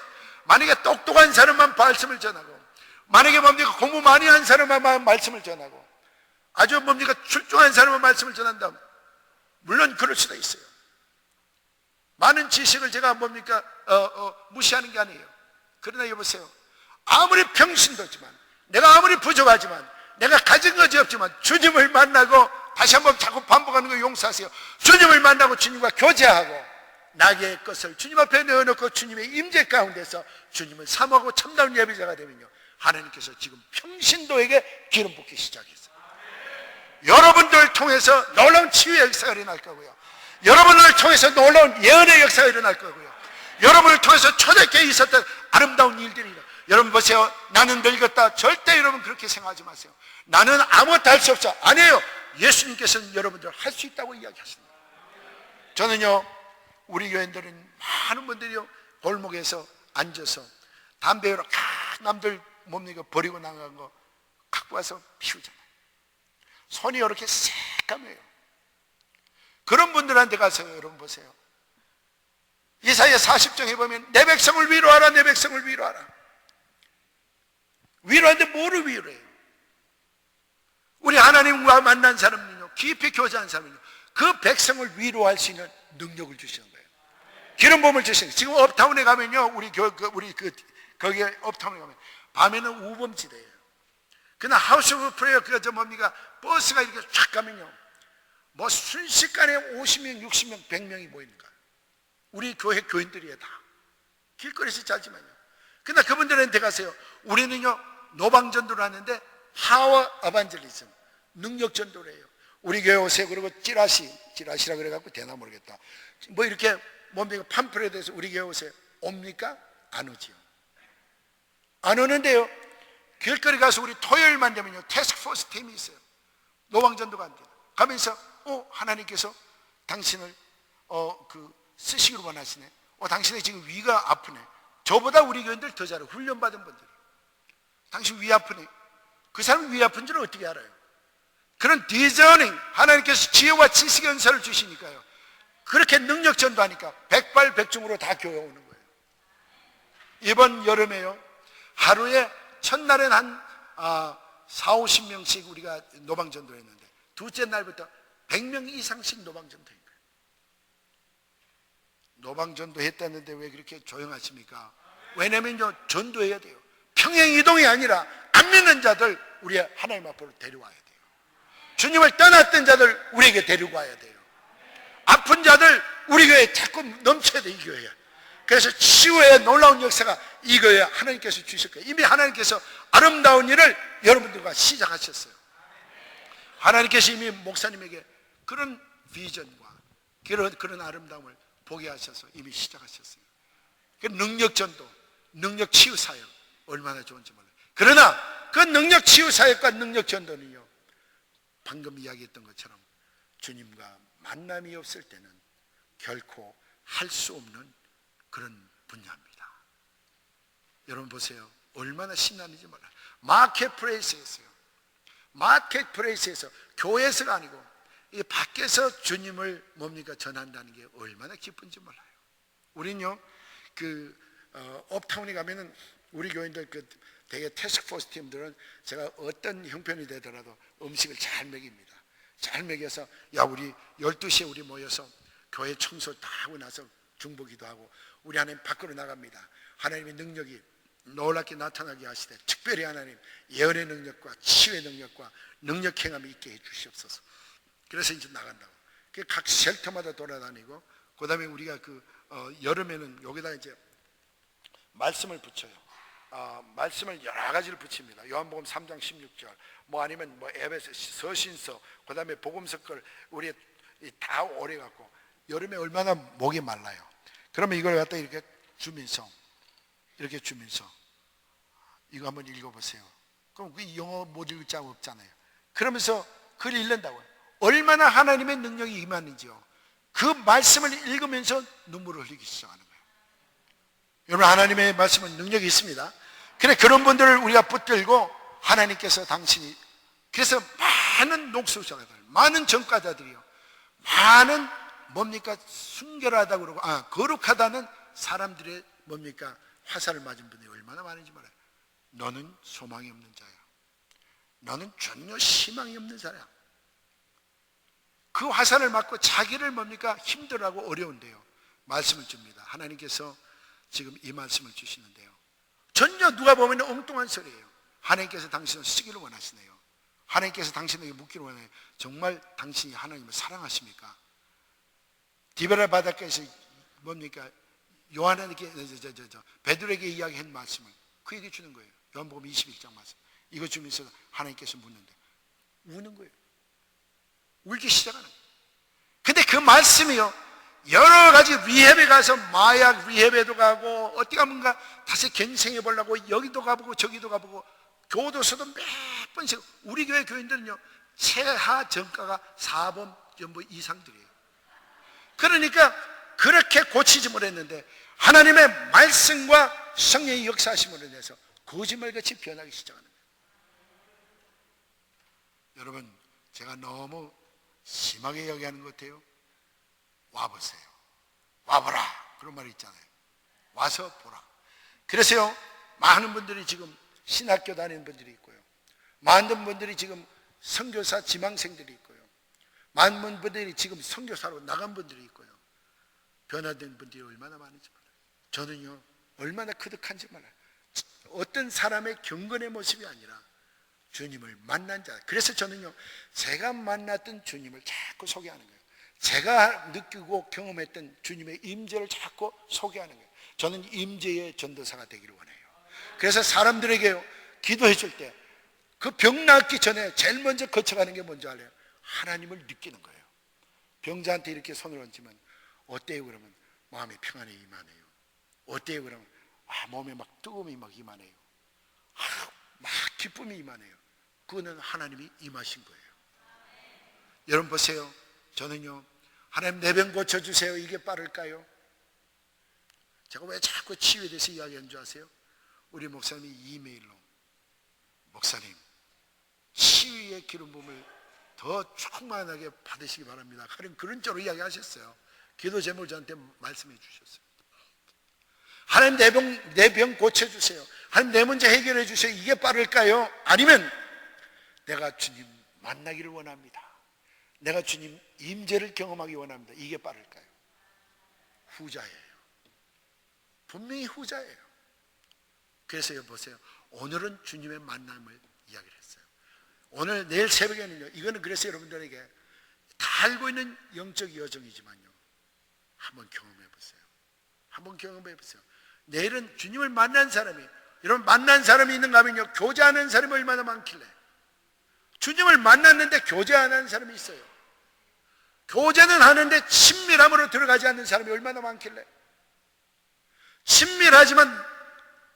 만약에 똑똑한 사람만 말씀을 전하고, 만약에 뭡니까 공부 많이 한 사람만 말씀을 전하고, 아주 뭡니까 출중한 사람만 말씀을 전한다면 물론 그럴 수도 있어요. 많은 지식을 제가 뭡니까 무시하는 게 아니에요. 그러나 여보세요, 아무리 평신도지만, 내가 아무리 부족하지만, 내가 가진 것이 없지만 주님을 만나고, 다시 한번 자꾸 반복하는 거 용서하세요. 주님을 만나고 주님과 교제하고 나의 것을 주님 앞에 내어놓고 주님의 임재 가운데서 주님을 사모하고 참다운 예배자가 되면요, 하나님께서 지금 평신도에게 기름 붓기 시작했어요. 여러분들을 통해서 놀라운 치유의 역사가 일어날 거고요, 여러분을 통해서 놀라운 예언의 역사가 일어날 거고요, 여러분을 통해서 초대교회에 있었던 아름다운 일들이 일어나요. 여러분 보세요, 나는 늙었다, 절대 여러분 그렇게 생각하지 마세요. 나는 아무것도 할 수 없어. 아니에요. 예수님께서는 여러분들 할 수 있다고 이야기하십니다. 저는요, 우리 교인들은 많은 분들이요 골목에서 앉아서 담배로 남들 뭡니까 버리고 나간 거 갖고 와서 피우잖아요. 손이 이렇게 새까매요. 그런 분들한테 가서 여러분 보세요, 이사야 40장에 보면 내 백성을 위로하라, 내 백성을 위로하라. 위로하는데 뭐를 위로해요? 우리 하나님과 만난 사람은요, 깊이 교제한 사람은요, 그 백성을 위로할 수 있는 능력을 주시는 거예요. 기름 부음을 주시는 거예요. 지금 업타운에 가면요, 거기에 업타운에 가면 밤에는 우범지대예요. 그날 하우스 오브 프레이어 그저 뭡니까 버스가 이렇게 쫙 가면요, 뭐 순식간에 50명, 60명, 100명이 모이는 거예요. 우리 교회 교인들이에요. 다 길거리에서 자지만요. 그러나 그분들한테 가세요. 우리는요 노방전도를 하는데 파워 어반젤리즘, 능력 전도를 해요. 우리 교회 오세요. 그리고 찌라시라 그래갖고 되나 모르겠다, 뭐 이렇게 뭡니까 팜플렛에서 우리 교회 오세요. 옵니까? 안 오지요. 안 오는데요, 길거리 가서 우리 토요일만 되면요 태스크포스 팀이 있어요. 노방전도가 안 돼요. 가면서 하나님께서 당신을 쓰시기로 원하시네. 당신의 지금 위가 아프네. 저보다 우리 교인들 더 잘해요. 훈련받은 분들이. 당신 위 아프네. 그 사람이 위 아픈 줄 어떻게 알아요? 그런 디저닝, 하나님께서 지혜와 지식의 은사를 주시니까요, 그렇게 능력 전도하니까 백발백중으로 다 교회 오는 거예요. 이번 여름에요, 하루에 첫날엔 한 40-50명씩 우리가 노방전도를 했는데, 둘째 날부터 100명 이상씩 노방전도인 거예요. 노방전도 했다는데 왜 그렇게 조용하십니까? 왜냐면요, 전도해야 돼요. 평행이동이 아니라 안 믿는 자들 우리 하나님 앞으로 데려와야 돼요. 주님을 떠났던 자들 우리에게 데리고 와야 돼요. 아픈 자들 우리 교회에 자꾸 넘쳐야 돼. 이 교회에. 그래서 치유의 놀라운 역사가 이 교회에 하나님께서 주실 거예요. 이미 하나님께서 아름다운 일을 여러분들과 시작하셨어요. 하나님께서 이미 목사님에게 그런 비전과 그런 아름다움을 보게 하셔서 이미 시작하셨어요. 그 능력 전도, 능력 치유 사역 얼마나 좋은지 몰라요. 그러나 그 능력 치유 사역과 능력 전도는요, 방금 이야기했던 것처럼 주님과 만남이 없을 때는 결코 할 수 없는 그런 분야입니다. 여러분 보세요, 얼마나 신나는지 몰라요. 마켓플레이스에서요, 마켓플레이스에서 교회에서가 아니고 이 밖에서 주님을 뭡니까 전한다는 게 얼마나 기쁜지 몰라요. 우린요 업타운에 가면은 우리 교인들 되게 태스크포스 팀들은 제가 어떤 형편이 되더라도 음식을 잘 먹입니다. 잘 먹여서 우리 12시에 우리 모여서 교회 청소 다 하고 나서 중보기도 하고 우리 하나님 밖으로 나갑니다. 하나님의 능력이 놀랍게 나타나게 하시되 특별히 하나님 예언의 능력과 치유의 능력과 능력 행함이 있게 해 주시옵소서. 그래서 이제 나간다고. 각 쉘터마다 돌아다니고, 그 다음에 우리가 여름에는 여기다 이제 말씀을 붙여요. 말씀을 여러 가지를 붙입니다. 요한복음 3장 16절, 뭐 아니면 뭐 에베소 서신서, 그다음에 복음서 걸 우리 다 오래 갖고 여름에 얼마나 목이 말라요. 그러면 이걸 갖다 이렇게 주면서 이거 한번 읽어보세요. 그럼 그 영어 못 읽을 자 없잖아요. 그러면서 글 읽는다고요. 얼마나 하나님의 능력이 임하는지요. 그 말씀을 읽으면서 눈물을 흘리기 시작하는 거예요. 여러분, 하나님의 말씀은 능력이 있습니다. 그래, 그런 분들을 우리가 붙들고 하나님께서 당신이, 그래서 많은 녹수자들, 많은 전과자들이요, 많은 뭡니까 순결하다고 그러고 거룩하다는 사람들의 뭡니까 화살을 맞은 분이 얼마나 많은지 몰라요. 너는 소망이 없는 자야. 너는 전혀 희망이 없는 자야. 그 화살을 맞고 자기를 뭡니까 힘들어하고 어려운데요, 말씀을 줍니다. 하나님께서 지금 이 말씀을 주시는데요, 전혀 누가 보면 엉뚱한 소리예요. 하나님께서 당신을 쓰기를 원하시네요. 하나님께서 당신에게 묻기를 원해요. 정말 당신이 하나님을 사랑하십니까? 디베라 바닷가에서 뭡니까 요한에게 베드로에게 이야기한 말씀을 그에게 주는 거예요. 요한복음 21장 말씀 이거 주면서 하나님께서 묻는데 우는 거예요. 울기 시작하는 거예요. 근데 그 말씀이요, 여러 가지 리헵에 가서 마약 리헵에도 가고 어디 가면 다시 갱생해 보려고 여기도 가보고 저기도 가보고 교도소도 몇 번씩, 우리 교회 교인들은요 최하 정가가 4번 전부 이상들이에요. 그러니까 그렇게 고치지 못했는데 하나님의 말씀과 성령의 역사하심으로 인해서 거짓말같이 변하기 시작하는 거예요. 여러분, 제가 너무 심하게 이야기하는 것 같아요. 와보세요. 와보라. 그런 말이 있잖아요. 와서 보라. 그래서요, 많은 분들이 지금 신학교 다니는 분들이 있고요, 많은 분들이 지금 선교사 지망생들이 있고요, 많은 분들이 지금 선교사로 나간 분들이 있고요, 변화된 분들이 얼마나 많은지 몰라요. 저는요 얼마나 크득한지 몰라요. 어떤 사람의 경건의 모습이 아니라 주님을 만난 자. 그래서 저는요 제가 만났던 주님을 자꾸 소개하는 거예요. 제가 느끼고 경험했던 주님의 임재를 자꾸 소개하는 거예요. 저는 임재의 전도사가 되기를 원해요. 그래서 사람들에게요 기도해 줄 때 그 병 낫기 전에 제일 먼저 거쳐가는 게 뭔지 알아요? 하나님을 느끼는 거예요. 병자한테 이렇게 손을 얹으면 어때요? 그러면 마음이 평안이 임하네요. 어때요? 그러면 몸에 막 뜨거움이 막 임하네요. 막 기쁨이 임하네요. 그거는 하나님이 임하신 거예요. 여러분 보세요. 저는요 하나님 내 병 고쳐주세요 이게 빠를까요? 제가 왜 자꾸 치유에 대해서 이야기하는 줄 아세요? 우리 목사님이 이메일로 목사님 치유의 기름 부음을 더 충만하게 받으시기 바랍니다. 그런 쪽으로 이야기하셨어요. 기도 제목을 저한테 말씀해 주셨어요. 하나님 내 병 고쳐주세요. 하나님 내 문제 해결해 주세요. 이게 빠를까요? 아니면 내가 주님 만나기를 원합니다. 내가 주님 임재를 경험하기 원합니다. 이게 빠를까요? 후자예요. 분명히 후자예요. 그래서 보세요. 오늘은 주님의 만남을 이야기를 했어요. 오늘 내일 새벽에는요, 이거는 그래서 여러분들에게 다 알고 있는 영적 여정이지만요, 한번 경험해 보세요. 한번 경험해 보세요. 내일은 주님을 만난 사람이, 여러분 만난 사람이 있는가 하면요, 교제하는 사람이 얼마나 많길래. 주님을 만났는데 교제 안 하는 사람이 있어요. 교제는 하는데 친밀함으로 들어가지 않는 사람이 얼마나 많길래. 친밀하지만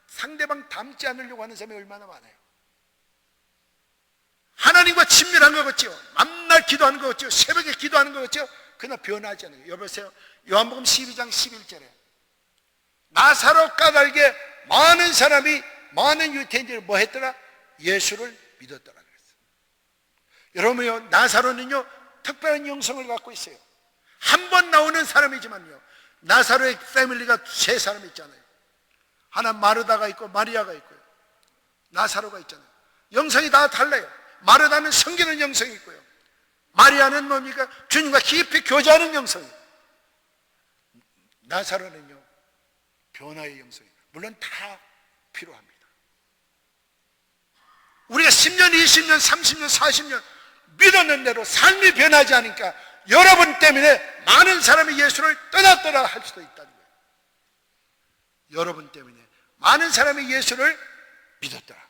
상대방 닮지 않으려고 하는 사람이 얼마나 많아요. 하나님과 친밀한 것 같죠? 만날 기도하는 것 같죠? 새벽에 기도하는 것 같죠? 그러나 변하지 않아요. 여보세요, 요한복음 12장 11절에 나사로 까닭에 많은 사람이, 많은 유대인들이 뭐 했더라? 예수를 믿었더라 그랬어요. 여러분요, 나사로는요 특별한 영성을 갖고 있어요. 한 번 나오는 사람이지만요, 나사로의 패밀리가 세 사람이 있잖아요. 하나 마르다가 있고 마리아가 있고요, 나사로가 있잖아요. 영성이 다 달라요. 마르다는 섬기는 영성이 있고요, 마리아는 뭡니까? 주님과 깊이 교제하는 영성이. 나사로는요 변화의 영성이. 물론 다 필요합니다. 우리가 10년, 20년, 30년, 40년 믿었는 대로 삶이 변하지 않으니까 여러분 때문에 많은 사람이 예수를 떠났더라 할 수도 있다는 거예요. 여러분 때문에 많은 사람이 예수를 믿었더라.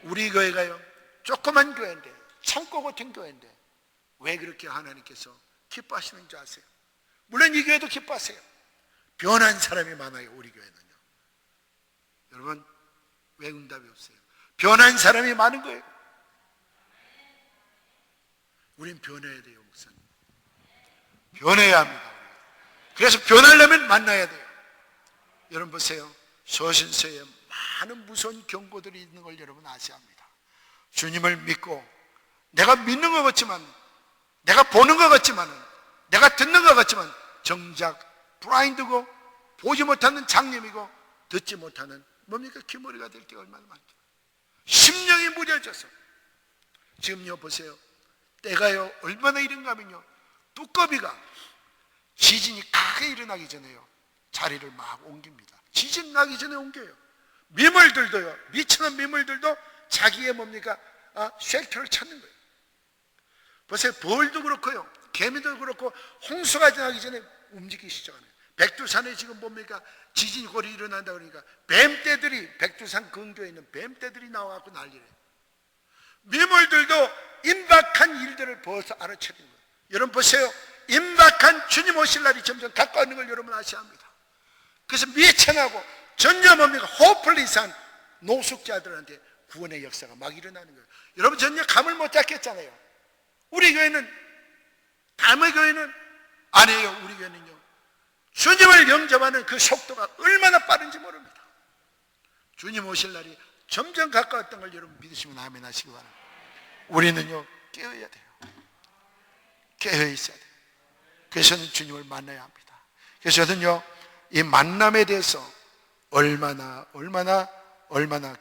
우리 교회가요 조그만 교회인데, 창고 같은 교회인데 왜 그렇게 하나님께서 기뻐하시는 줄 아세요? 물론 이 교회도 기뻐하세요. 변한 사람이 많아요. 우리 교회는요. 여러분, 왜 응답이 없어요? 변한 사람이 많은 거예요. 우린 변해야 돼요, 목사님. 변해야 합니다. 그래서 변하려면 만나야 돼요. 여러분 보세요. 소신서에 많은 무서운 경고들이 있는 걸 여러분 아셔야 합니다. 주님을 믿고 내가 믿는 것 같지만, 내가 보는 것 같지만, 내가 듣는 것 같지만 정작 블라인드고 보지 못하는 장님이고 듣지 못하는 뭡니까? 귀머리가 될 때가 얼마나 많죠. 심령이 무뎌져서 지금요 보세요. 때가요 얼마나 이른가 하면요, 두꺼비가 지진이 크게 일어나기 전에요 자리를 막 옮깁니다. 지진 나기 전에 옮겨요. 미물들도요, 미천한 미물들도 자기의 뭡니까? 쉘터를 찾는 거예요. 보세요. 벌도 그렇고요, 개미도 그렇고 홍수가 나기 전에 움직이기 시작하네요. 백두산에 지금 뭡니까? 지진이 곧 일어난다 그러니까 뱀떼들이, 백두산 근교에 있는 뱀떼들이 나와갖고 난리래요. 미물들도 임박한 일들을 벌써 알아채는 거예요. 여러분 보세요. 임박한 주님 오실 날이 점점 가까워지는 걸 여러분 아셔야 합니다. 그래서 미천하고 전혀 뭡니까? 호플리스한 노숙자들한테 구원의 역사가 막 일어나는 거예요. 여러분 전혀 감을 못 잡겠잖아요. 우리 교회는, 담의 교회는 아니에요. 우리 교회는요, 주님을 영접하는 그 속도가 얼마나 빠른지 모릅니다. 주님 오실 날이 점점 가까웠던 걸 여러분 믿으시면 아멘 하시기 바랍니다. 우리는요 깨어야 돼요. 깨어 있어야 돼요. 그래서는 주님을 만나야 합니다. 그래서 저는요 이 만남에 대해서 얼마나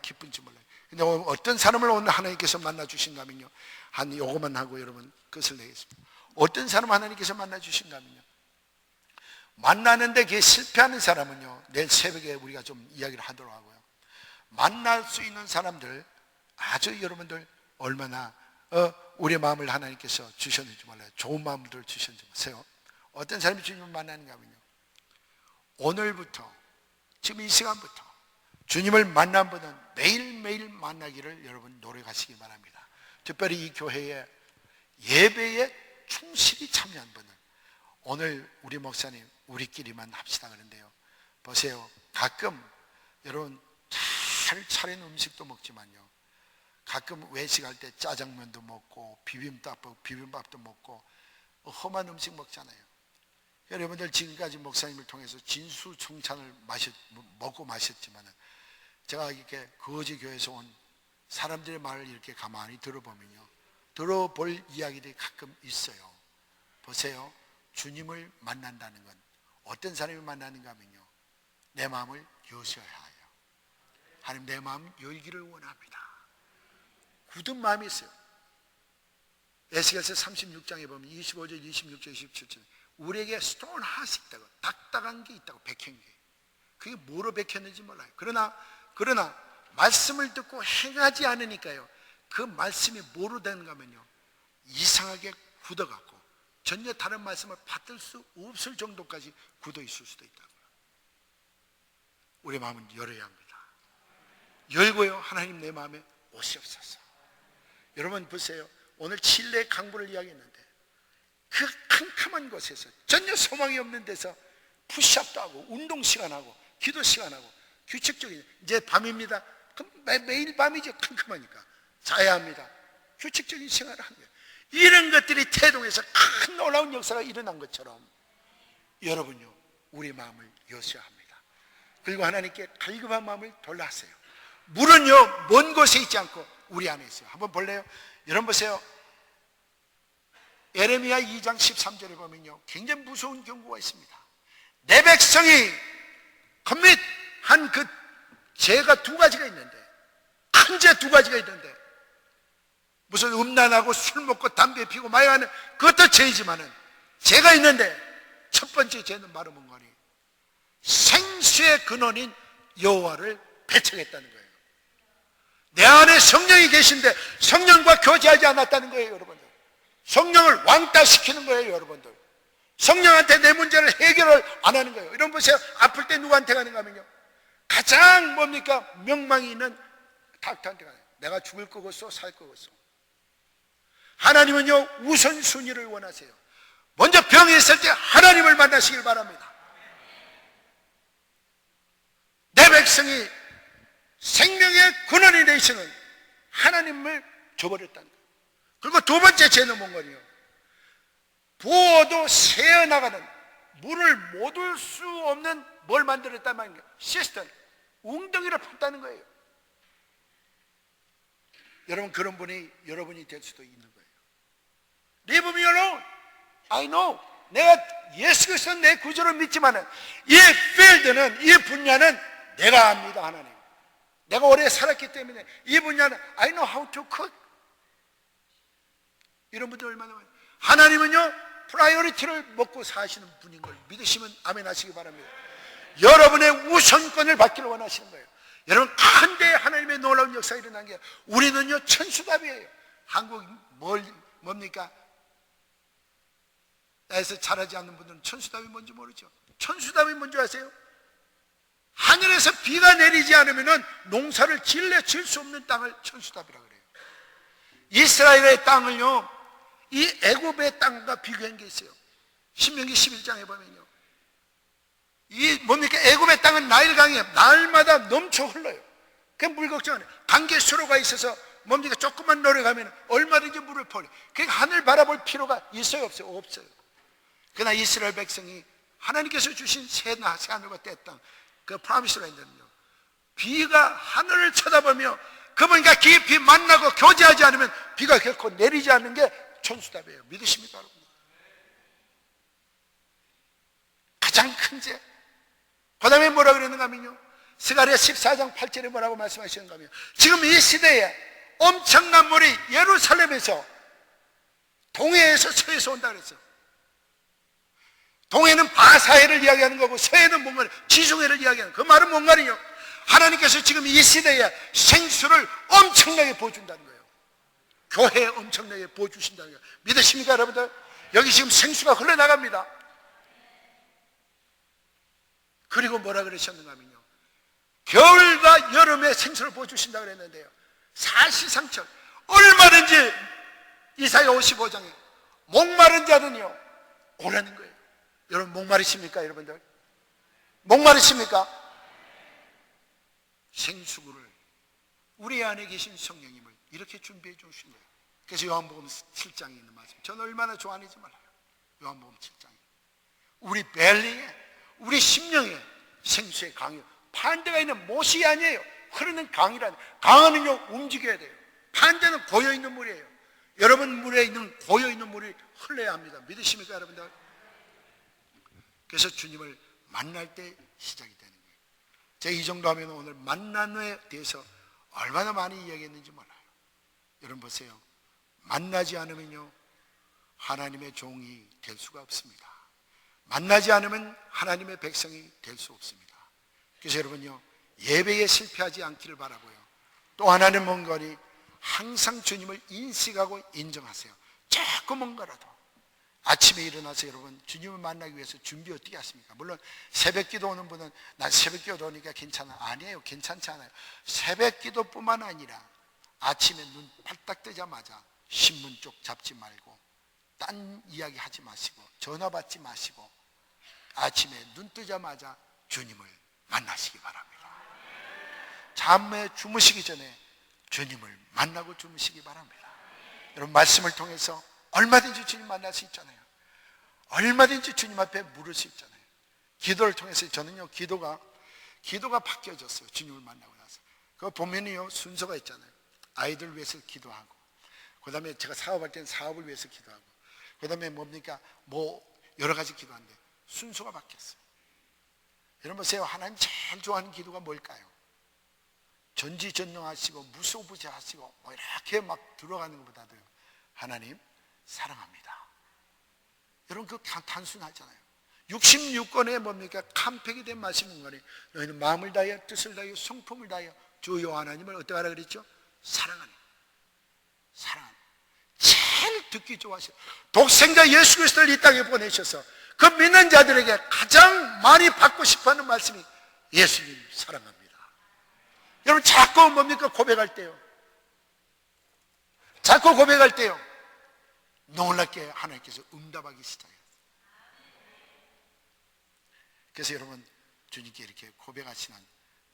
기쁜지 몰라요. 근데 어떤 사람을 오늘 하나님께서 만나 주신가 하면요, 한 요거만 하고 여러분 끝을 내겠습니다. 어떤 사람 하나님께서 만나 주신가 하면요, 만나는데 그게 실패하는 사람은요, 내일 새벽에 우리가 좀 이야기를 하도록 하고요, 만날 수 있는 사람들 아주 여러분들 얼마나 우리의 마음을 하나님께서 주셨는지 몰라요. 좋은 마음들 주셨는지 보세요. 어떤 사람이 주님을 만나는가 하면요, 오늘부터 지금 이 시간부터 주님을 만난 분은 매일매일 만나기를 여러분 노력하시기 바랍니다. 특별히 이 교회에 예배에 충실히 참여한 분은 오늘 우리 목사님 우리끼리만 합시다 그런데요, 보세요. 가끔 여러분 잘 차린 음식도 먹지만요, 가끔 외식할 때 짜장면도 먹고 비빔밥도 먹고 험한 음식 먹잖아요. 여러분들 지금까지 목사님을 통해서 진수청찬을 먹고 마셨지만, 제가 이렇게 거지 교회에서 온 사람들의 말을 이렇게 가만히 들어보면요, 들어볼 이야기들이 가끔 있어요. 보세요. 주님을 만난다는 건 어떤 사람이 만나는가 하면요, 내 마음을 여셔야 해요. 하나님, 내 마음 열기를 원합니다. 굳은 마음이 있어요. 에스겔서 36장에 보면 25절, 26절, 27절 우리에게 스톤 핫이 있다고, 딱딱한 게 있다고, 백한 게. 그게 뭐로 백혔는지 몰라요. 그러나 말씀을 듣고 행하지 않으니까요, 그 말씀이 뭐로 되는가 하면요, 이상하게 굳어갖고 전혀 다른 말씀을 받을 수 없을 정도까지 굳어 있을 수도 있다고요. 우리 마음은 열어야 합니다. 열고요, 하나님 내 마음에 오시옵소서. 여러분 보세요. 오늘 칠레 강부를 이야기했는데 그 캄캄한 곳에서 전혀 소망이 없는 데서 푸시업도 하고 운동 시간하고 기도 시간하고 규칙적인, 이제 밤입니다. 그럼 매일 밤이죠. 캄캄하니까 자야 합니다. 규칙적인 생활을 하는 거예요. 이런 것들이 태동에서 큰 놀라운 역사가 일어난 것처럼 여러분요, 우리 마음을 여셔야 합니다. 그리고 하나님께 갈급한 마음을 돌라하세요. 물은요 먼 곳에 있지 않고 우리 안에 있어요. 한번 볼래요? 여러분 보세요. 예레미야 2장 13절에 보면요, 굉장히 무서운 경고가 있습니다. 내 백성이 커밋한 그 죄가 두 가지가 있는데, 큰 죄 두 가지가 있는데, 무슨 음란하고 술 먹고 담배 피우고 마약하는 그것도 죄이지만은 죄가 있는데, 첫 번째 죄는 바로 뭔가니 생수의 근원인 여호와를 배척했다는 거예요. 내 안에 성령이 계신데 성령과 교제하지 않았다는 거예요. 여러분들, 성령을 왕따시키는 거예요. 여러분들, 성령한테 내 문제를 해결을 안 하는 거예요. 이런 보세요. 아플 때 누구한테 가는가 하면요, 가장 뭡니까? 명망이 있는 닥터한테 가요. 내가 죽을 거겠소, 살 거겠소. 하나님은요, 우선순위를 원하세요. 먼저 병이 있을 때 하나님을 만나시길 바랍니다. 내 백성이 생명의 근원이 되시는 하나님을 저버렸다는 거예요. 그리고 두 번째 죄는 뭔가요? 부어도 새어나가는 물을 못 올 수 없는 뭘 만들었단 말이에요. 시스템, 웅덩이를 팠다는 거예요. 여러분, 그런 분이 여러분이 될 수도 있는 거예요. Leave me alone. I know. 내가 예수 그리스도 내 구주를 믿지만은 이 필드는, 이 분야는 내가 압니다. 하나님, 내가 오래 살았기 때문에 이 분야는 I know how to cook. 이런 분들 얼마나 많아요. 하나님은요, 프라이어리티를 먹고 사시는 분인 걸 믿으시면 아멘 하시기 바랍니다. 여러분의 우선권을 받기를 원하시는 거예요. 여러분, 한데 하나님의 놀라운 역사가 일어난 게, 우리는요 천수답이에요. 한국 뭡니까? 나에서 자라지 않는 분들은 천수답이 뭔지 모르죠. 천수답이 뭔지 아세요? 하늘에서 비가 내리지 않으면 농사를 지을 수 없는 땅을 천수답이라고 그래요. 이스라엘의 땅을요, 이 애굽의 땅과 비교한 게 있어요. 신명기 11장에 보면요, 이 뭡니까? 애굽의 땅은 나일강에 날마다 넘쳐 흘러요. 그 물 걱정 안 해요. 단계수로가 있어서 뭡니까? 조금만 노력하면 얼마든지 물을 퍼요. 그러니까 하늘 바라볼 필요가 있어요, 없어요? 없어요. 그러나 이스라엘 백성이 하나님께서 주신 새하늘과 때 땅, 그 프라미스랜드는요, 비가 하늘을 쳐다보며 그분과 깊이 만나고 교제하지 않으면 비가 결코 내리지 않는 게 천수답이에요. 믿으십니까, 여러분? 가장 큰 죄. 그 다음에 뭐라 그랬는가 하면요, 스가랴 14장 8절에 뭐라고 말씀하시는가 하면, 지금 이 시대에 엄청난 물이 예루살렘에서, 동해에서 서에서 온다 그랬어요. 동해는 바사해를 이야기하는 거고 서해는 뭔가 지중해를 이야기하는, 그 말은 뭔가요? 하나님께서 지금 이 시대에 생수를 엄청나게 부어준다는 거예요. 교회에 엄청나게 부어주신다는 거예요. 믿으십니까, 여러분들? 여기 지금 생수가 흘러나갑니다. 그리고 뭐라 그러셨는가 하면요, 겨울과 여름에 생수를 부어주신다고 그랬는데요, 사시상철 얼마든지 이사야 55장에 목마른 자는요 오라는 거예요. 여러분, 목마르십니까, 여러분들? 목마르십니까? 생수구를 우리 안에 계신 성령님을 이렇게 준비해 주신 거예요. 그래서 요한복음 7장에 있는 말씀, 저는 얼마나 좋아하는지 몰라요. 요한복음 7장에 우리 벨리에, 우리 심령에 생수의 강이요, 반대가 있는 못이 아니에요. 흐르는 강이라는, 강은요 움직여야 돼요. 반대는 고여있는 물이에요. 여러분, 물에 있는 고여있는 물이 흘러야 합니다. 믿으십니까, 여러분들? 그래서 주님을 만날 때 시작이 되는 거예요. 제가 이 정도 하면 오늘 만남에 대해서 얼마나 많이 이야기했는지 몰라요. 여러분 보세요. 만나지 않으면요 하나님의 종이 될 수가 없습니다. 만나지 않으면 하나님의 백성이 될 수 없습니다. 그래서 여러분요, 예배에 실패하지 않기를 바라고요, 또 하나는 뭔가니 항상 주님을 인식하고 인정하세요. 자꾸 뭔가라도 아침에 일어나서 여러분 주님을 만나기 위해서 준비 어떻게 하십니까? 물론 새벽 기도 오는 분은 난 새벽 기도 오니까 괜찮아. 아니에요, 괜찮지 않아요. 새벽 기도뿐만 아니라 아침에 눈 팔딱 뜨자마자 신문 쪽 잡지 말고, 딴 이야기 하지 마시고, 전화 받지 마시고, 아침에 눈 뜨자마자 주님을 만나시기 바랍니다. 잠에 주무시기 전에 주님을 만나고 주무시기 바랍니다. 여러분, 말씀을 통해서 얼마든지 주님 만날 수 있잖아요. 얼마든지 주님 앞에 물을 수 있잖아요. 기도를 통해서 저는요, 기도가 바뀌어졌어요. 주님을 만나고 나서. 그거 보면요, 순서가 있잖아요. 아이들 위해서 기도하고, 그 다음에 제가 사업할 때는 사업을 위해서 기도하고, 그 다음에 뭡니까? 여러 가지 기도하는데 순서가 바뀌었어요. 여러분 보세요. 하나님 제일 좋아하는 기도가 뭘까요? 전지전능하시고 무소부재하시고 이렇게 막 들어가는 것보다도요, 하나님 사랑합니다. 여러분, 그 단순하잖아요. 66권에 뭡니까? 캄팩이 된 말씀인 거니, 너희는 마음을 다하여 뜻을 다하여 성품을 다하여 주 여호와 하나님을 어떻게 하라 그랬죠? 사랑하는. 제일 듣기 좋아하셔. 독생자 예수 그리스도를 이 땅에 보내셔서 그 믿는 자들에게 가장 많이 받고 싶어하는 말씀이 예수님 사랑합니다. 여러분, 자꾸 뭡니까? 고백할 때요, 자꾸 고백할 때요, 놀랍게 하나님께서 응답하기 시작해요. 그래서 여러분, 주님께 이렇게 고백하시는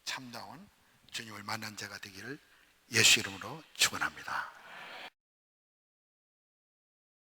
참다운 주님을 만난 자가 되기를 예수 이름으로 축원합니다.